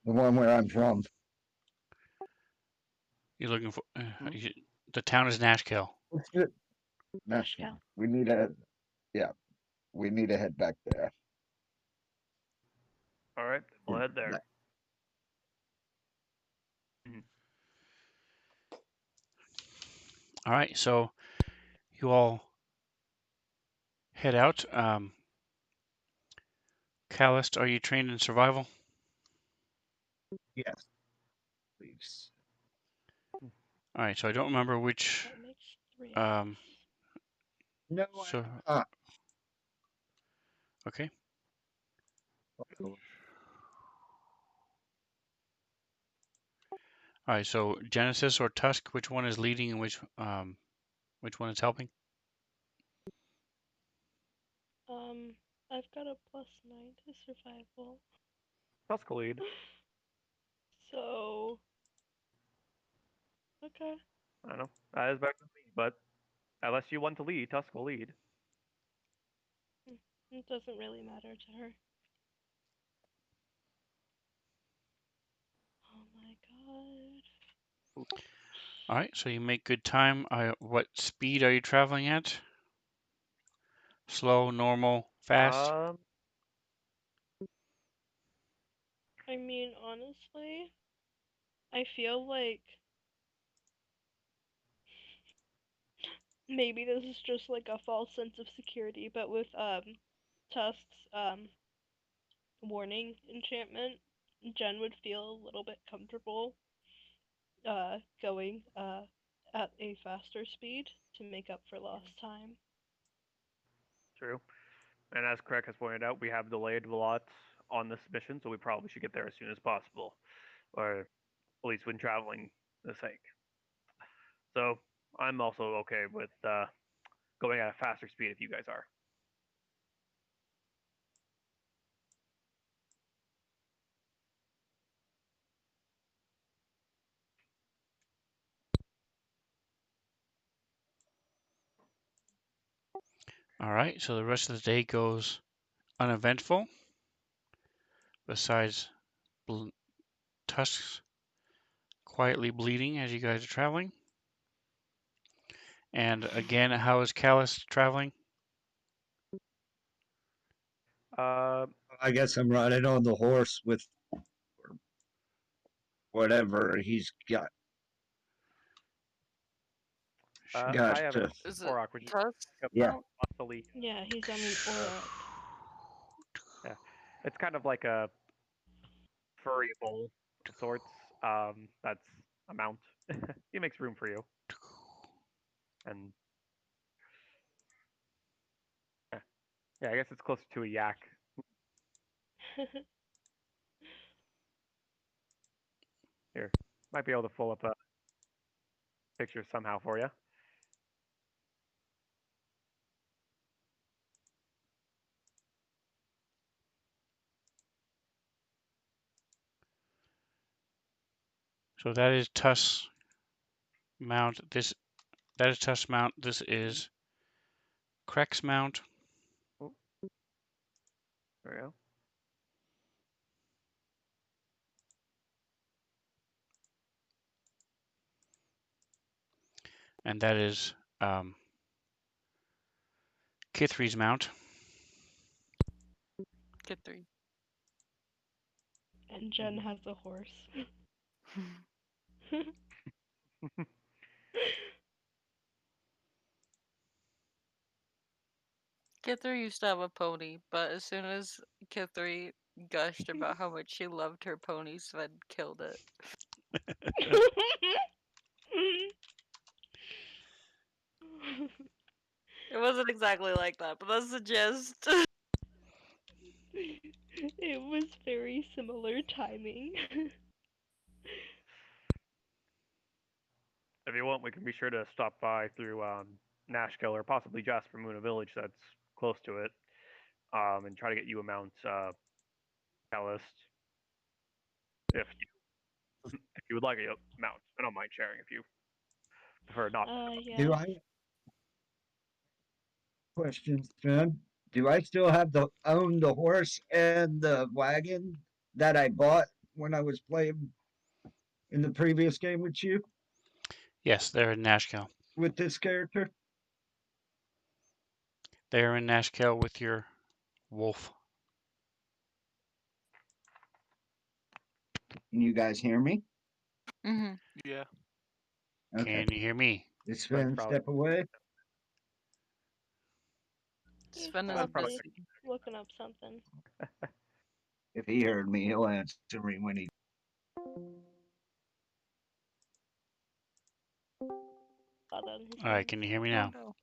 The one where I'm from. You're looking for Hmm? the town is Nashkel. What's it? Nashkel. We need to, yeah, we need to head back there. All right, we'll head there. All right, so you all head out. Callist, are you trained in survival? Yes, please. All right, so I don't remember which. That makes 3 of us. No, So I'm not. okay. Uh-oh. All right, so Genesis or Tusk, which one is leading and which one is helping? I've got a +9 to survival. Tusk will lead. So, okay. I don't know. That is better than me, but unless you want to lead, Tusk will lead. It doesn't really matter to her. Oh my god. All right, so you make good time. What speed are you traveling at? Slow, normal, fast? I mean, honestly, I feel like maybe this is just like a false sense of security, but with Tusk's warning enchantment, Jen would feel a little bit comfortable going at a faster speed to make up for lost time. True. And as Craig has pointed out, we have delayed a lot on this mission, so we probably should get there as soon as possible, or at least when traveling the sake. So I'm also okay with going at a faster speed if you guys are. All right, so the rest of the day goes uneventful. Besides Tusk's quietly bleeding as you guys are traveling. And again, how is Callus traveling? I guess I'm riding on the horse with whatever he's got. I have To, Is it Auroch, would you Tusk? yeah. Mount? the lead? Yeah, he's on an Auroch. Yeah, it's kind of like a furry bull of sorts. That's a mount. He makes room for you, and yeah, I guess it's closer to a yak. Here, might be able to pull up a picture somehow for you. So that is Tusk's mount. That is Tusk's mount. This is Crack's mount. Oh, there we go. And that is Kithri's mount. Get 3. And Jen has a horse. Kithri used to have a pony, but as soon as Kithri gushed about how much she loved her pony, Sven killed it. It wasn't exactly like that, but that's the gist. It was very similar timing. If you want, we can be sure to stop by through Nashkel or possibly Jasper Moon, a village that's close to it, and try to get you a mount, Callist, if you would like a mount. I don't mind sharing if you prefer not. Yes. Do I questions, Finn? Do I still have the own the horse and the wagon that I bought when I was playing in the previous game with you Yes, they're in Nashkel. with this character? They're in Nashkel with your wolf. Can you guys hear me? Mm-hmm. Yeah. Okay. Can you hear me? Is That's Finn probably step away? He's Sven is that's probably probably busy. looking up something. If he heard me, he'll answer me when he. Father in his All right, hands. can you hear me Oh now? no.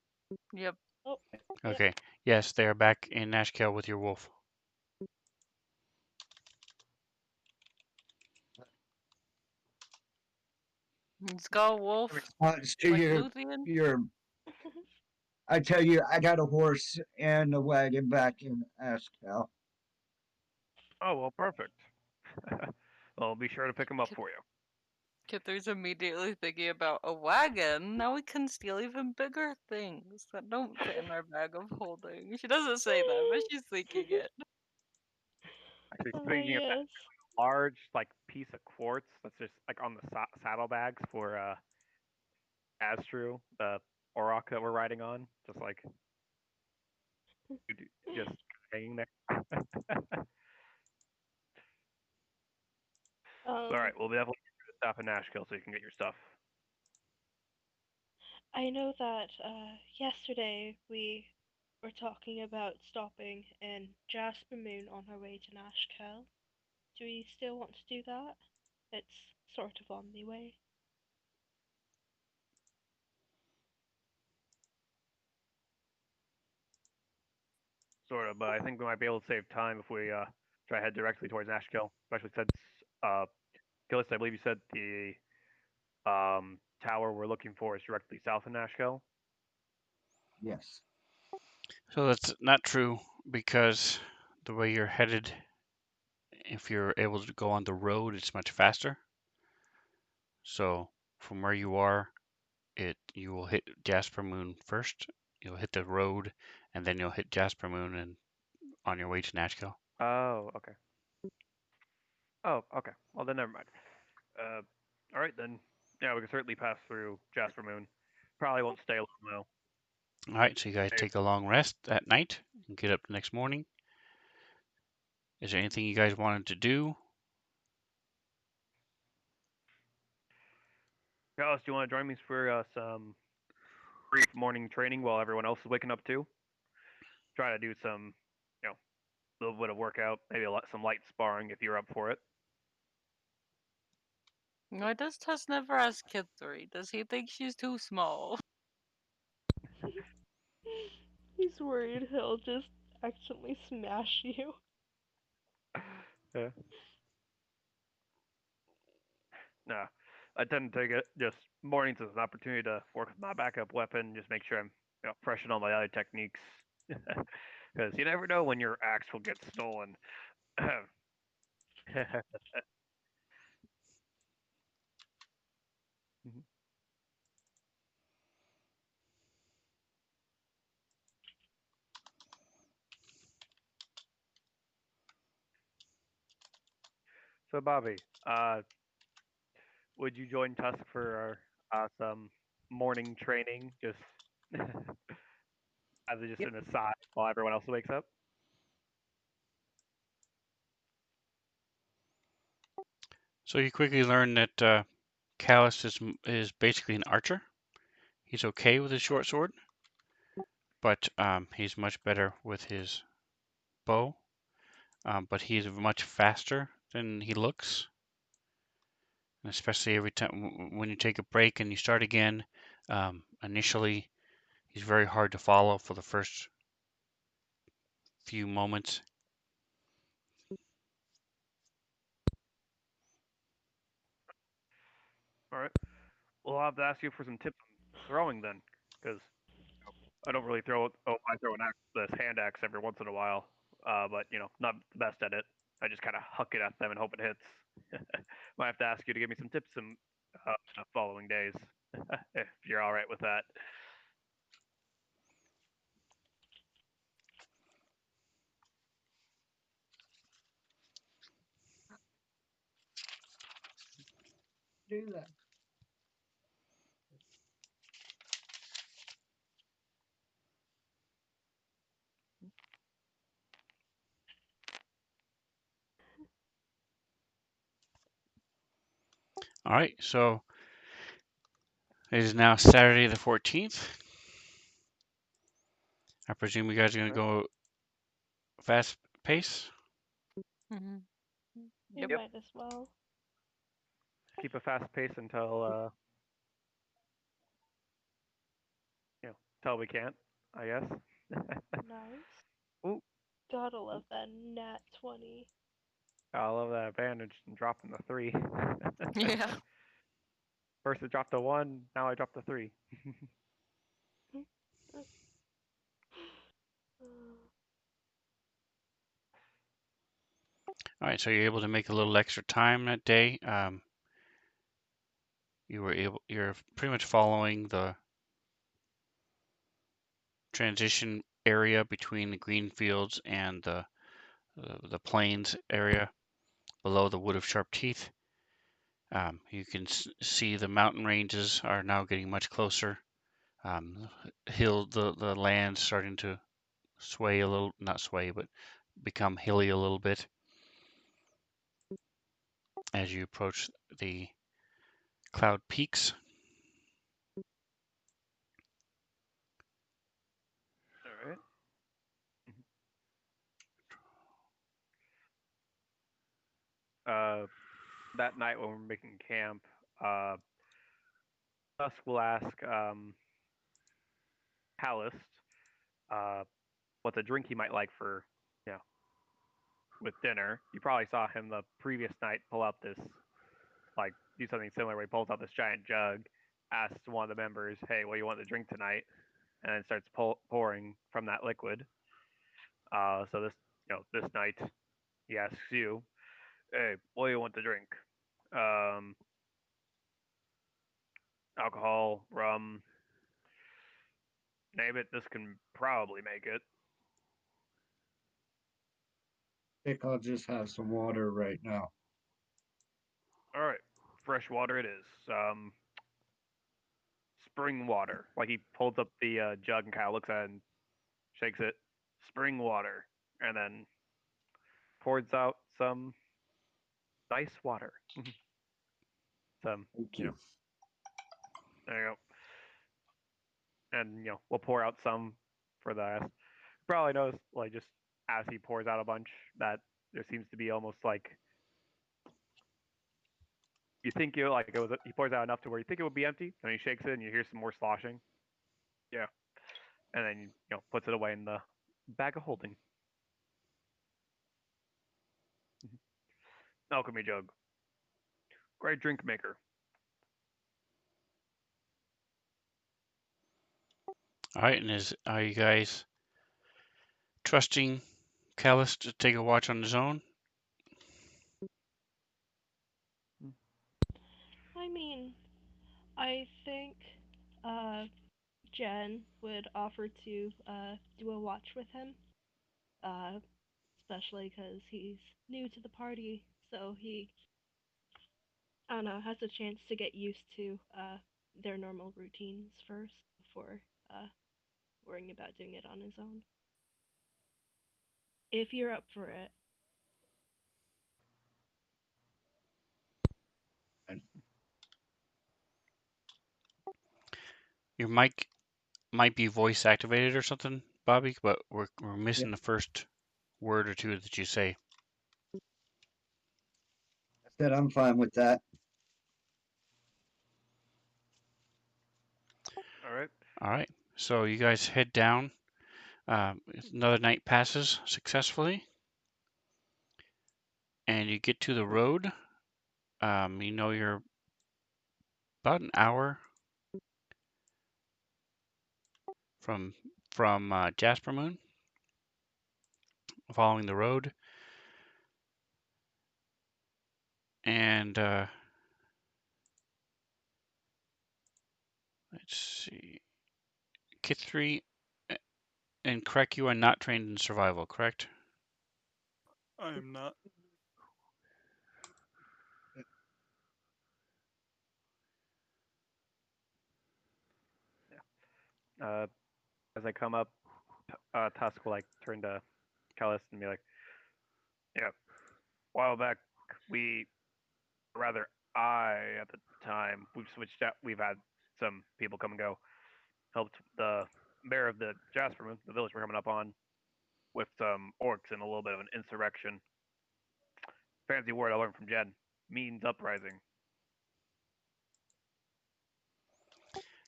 Yep. Oh, yep. Okay. Yes, they are back in Nashkel with your wolf. He's got a wolf Response to like your Luthien. your. I tell you, I got a horse and a wagon back in Ashcal. Oh well, perfect. I'll be sure to pick them up for you. Kithri's immediately thinking about a wagon. Now we can steal even bigger things that don't fit in our bag of holding. She doesn't say that, but she's thinking it. Actually, Oh, speaking of that, yes. large like piece of quartz that's just like on the saddlebags for Astru, the Auroch that we're riding on, just like just hanging there. All right, we'll definitely do the stuff in Nashville so you can get your stuff. I know that yesterday we were talking about stopping in Jasper Moon on our way to Nashkel. Do we still want to do that? It's sort of on the way. Sort of, but I think we might be able to save time if we try to head directly towards Nashville, especially since Gillis, I believe you said the tower we're looking for is directly south of Nashville. Yes. So that's not true because the way you're headed, if you're able to go on the road, it's much faster. So from where you are, you will hit Jasper Moon first. You'll hit the road, and then you'll hit Jasper Moon, and on your way to Nashkel. Oh, okay. Oh, okay. Well, then never mind. All right then. Yeah, we can certainly pass through Jasper Moon. Probably won't stay long though. All right, so you guys Maybe. take a long rest at night and get up the next morning. Is there anything you guys wanted to do? Alice, do you want to join me for some brief morning training while everyone else is waking up too? Try to do some, you know, little bit of workout, maybe some light sparring if you're up for it. Why does Tess never ask Kithri? Does he think she's too small? He's worried he'll just accidentally smash you. Yeah. No, I tend to take it just mornings as an opportunity to work with my backup weapon, just make sure I'm fresh in all my other techniques. Because you never know when your axe will get stolen. So, Bobby, would you join Tusk for our some morning training? Just As just Yep. an aside while everyone else wakes up. So you quickly learn that Callus is basically an archer. He's okay with his short sword, but he's much better with his bow. But he's much faster than he looks, and especially every time when you take a break and you start again. Initially, he's very hard to follow for the first few moments. All right. Well, I'll have to ask you for some tips on throwing then, because I don't really throw. Oh, I throw this hand axe every once in a while, but not the best at it. I just kind of huck it at them and hope it hits. Might have to ask you to give me some tips some the following days, if you're all right with that. Do that. All right, so it is now Saturday the 14th. I presume you guys are going to go fast pace. Mm-hmm. We Yep. might as well. Keep a fast pace until we can't, I guess. Nice. Ooh, Gotta love that nat 20. I love that advantage and dropping the three. Yeah. First it dropped a one, now I dropped a three. All right, so you're able to make a little extra time that day. You're pretty much following the transition area between the green fields and the plains area below the Wood of Sharp Teeth. You can see the mountain ranges are now getting much closer. The land starting to sway a little, not sway, but become hilly a little bit as you approach the cloud peaks. All right. Uh, that night when we're making camp, uh, Dusk will ask Callist uh, what's a drink he might like for, you know, with dinner. You probably saw him the previous night pull out this, like, do something similar where he pulls out this giant jug, asks one of the members, hey, what do you want to drink tonight? And then starts pouring from that liquid. So this night, he asks you, hey, what do you want to drink? Um, Alcohol, rum, name it. This can probably make it. I think I'll just have some water right now. All right, fresh water it is. Spring water. Like he pulls up the jug and kind of looks at it and shakes it. Spring water, and then pours out some nice water. some, Thank you know, you. there you go. And we'll pour out some for the rest. Probably notice, like, just as he pours out a bunch, that there seems to be almost like you think you like it was. He pours out enough to where you think it would be empty, and he shakes it, and you hear some more sloshing. Yeah, and then puts it away in the bag of holding. Alchemy jug, great drink maker. All right, and are you guys trusting Callus to take a watch on his own? I mean, I think uh, Jen would offer to do a watch with him, uh, especially because he's new to the party, so he, I don't know, has a chance to get used to their normal routines first before worrying about doing it on his own. If you're up for it. Your mic might be voice activated or something, Bobby, but we're Yeah. missing the first word or two that you say. I said I'm fine with that. All right. All right. So you guys head down. Another night passes successfully, and you get to the road. You know you're about an hour from Jasper Moon, following the road, and let's see, Kithri and correct, you are not trained in survival, correct? I am not. Uh, as I come up, Tusk will like turn to Kellis and be like, "Yeah, a while back, we, rather I at the time, we've switched out. We've had some people come and go. Helped the mayor of the Jasper Moon, the village we're coming up on, with some orcs and a little bit of an insurrection. Fancy word I learned from Jen. Means uprising.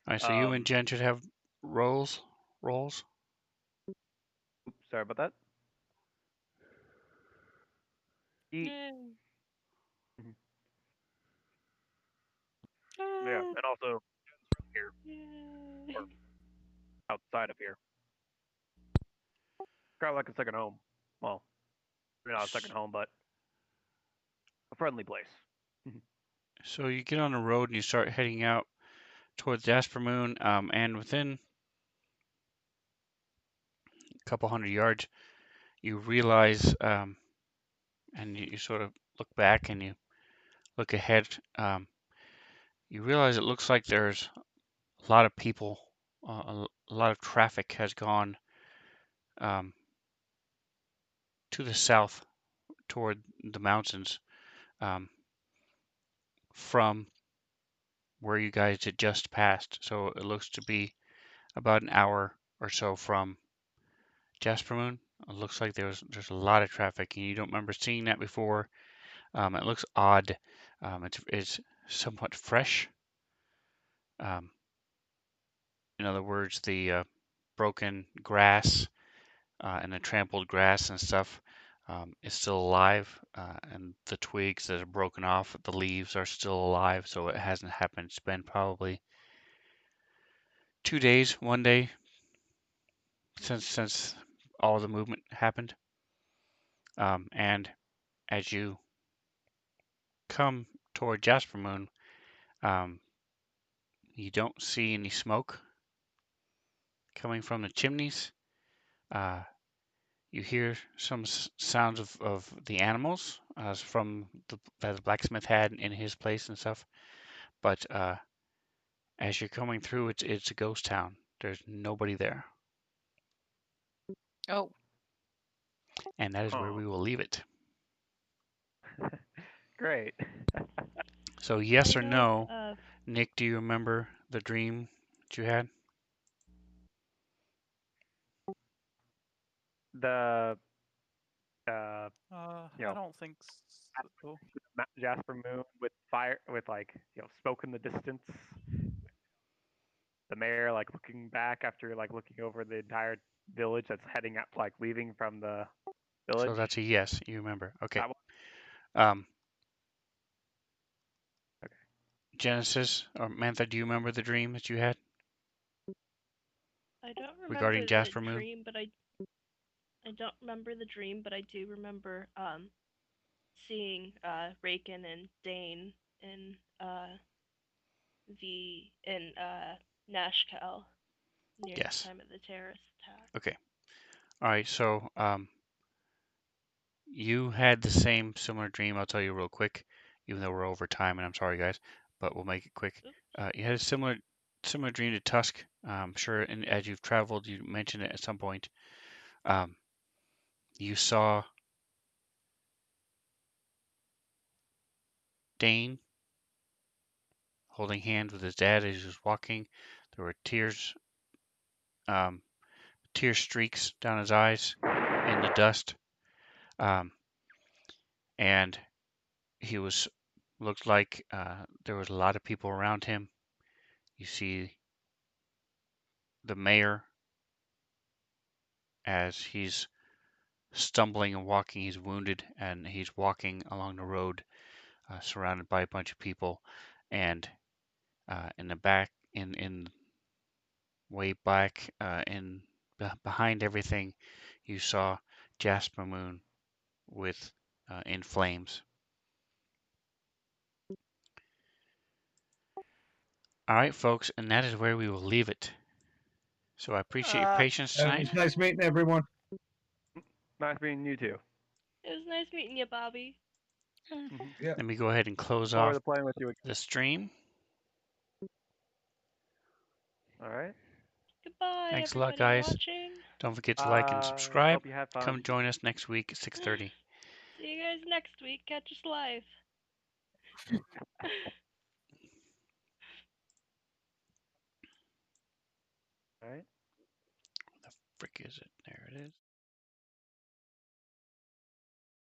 All right, so you and Um, Jen should have roles. oops, sorry about that. Eat. Yay. Yeah, and also from here Yay. or outside of here. Kind of like a second home. Well, maybe not a second home, but a friendly place. So you get on the road and you start heading out towards Jasper Moon, and within a couple hundred yards, you realize, and you sort of look back and you look ahead. You realize it looks like there's a lot of people, a lot of traffic has gone um, to the south toward the mountains um, from where you guys had just passed. So it looks to be about an hour or so from Jasper Moon. It looks like there's a lot of traffic, and you don't remember seeing that before. It looks odd. It's somewhat fresh. Um, in other words, the broken grass and the trampled grass and stuff is still alive, and the twigs that are broken off, the leaves are still alive, so it hasn't happened. It's been probably 2 days, one day since all the movement happened. And as you come toward Jasper Moon, um, you don't see any smoke coming from the chimneys. Uh, you hear some sounds of the animals from that the blacksmith had in his place and stuff. But as you're coming through, it's a ghost town. There's nobody there, Oh, and that is where Huh. we will leave it. Great. So yes I or have no, Nick? Do you remember the dream that you had? The uh, you I know, don't think so. Jasper Moon with fire, with like smoke in the distance. The mayor like looking back after like looking over the entire village that's heading out, like leaving from the So village. that's a yes. You remember? Okay. That one. Um, Okay. Genesis or Mantha, do you remember the dream that you had I don't remember regarding the Jasper Moon? dream, but I don't remember the dream, but I do remember seeing Raken and Dane in Nashkel near the Yes. time of the terrorist attack. Okay. All right. So you had the same similar dream. I'll tell you real quick, even though we're over time, and I'm sorry, guys, but we'll make it quick. Oops. You had a similar dream to Tusk. I'm sure, and as you've traveled, you mentioned it at some point. You saw Dane holding hands with his dad as he was walking. There were tear streaks down his eyes in the dust, and he looked like there was a lot of people around him. You see the mayor as he's stumbling and walking. He's wounded and he's walking along the road, surrounded by a bunch of people. And in the back, in way back, in behind everything, you saw Jasper Moon with in flames. All right, folks, and that is where we will leave it. So I appreciate your patience It tonight. was nice meeting everyone. Nice meeting you too. It was nice meeting you, Bobby. Yeah. Let me go ahead and close Look forward off to playing with you again. the stream. All right. Goodbye, Thanks a lot, everybody guys. watching. Don't forget to like and subscribe. Hope you had fun. Come join us next week at 6:30. See you guys next week. Catch us live. All right. Where the frick is it? There it is.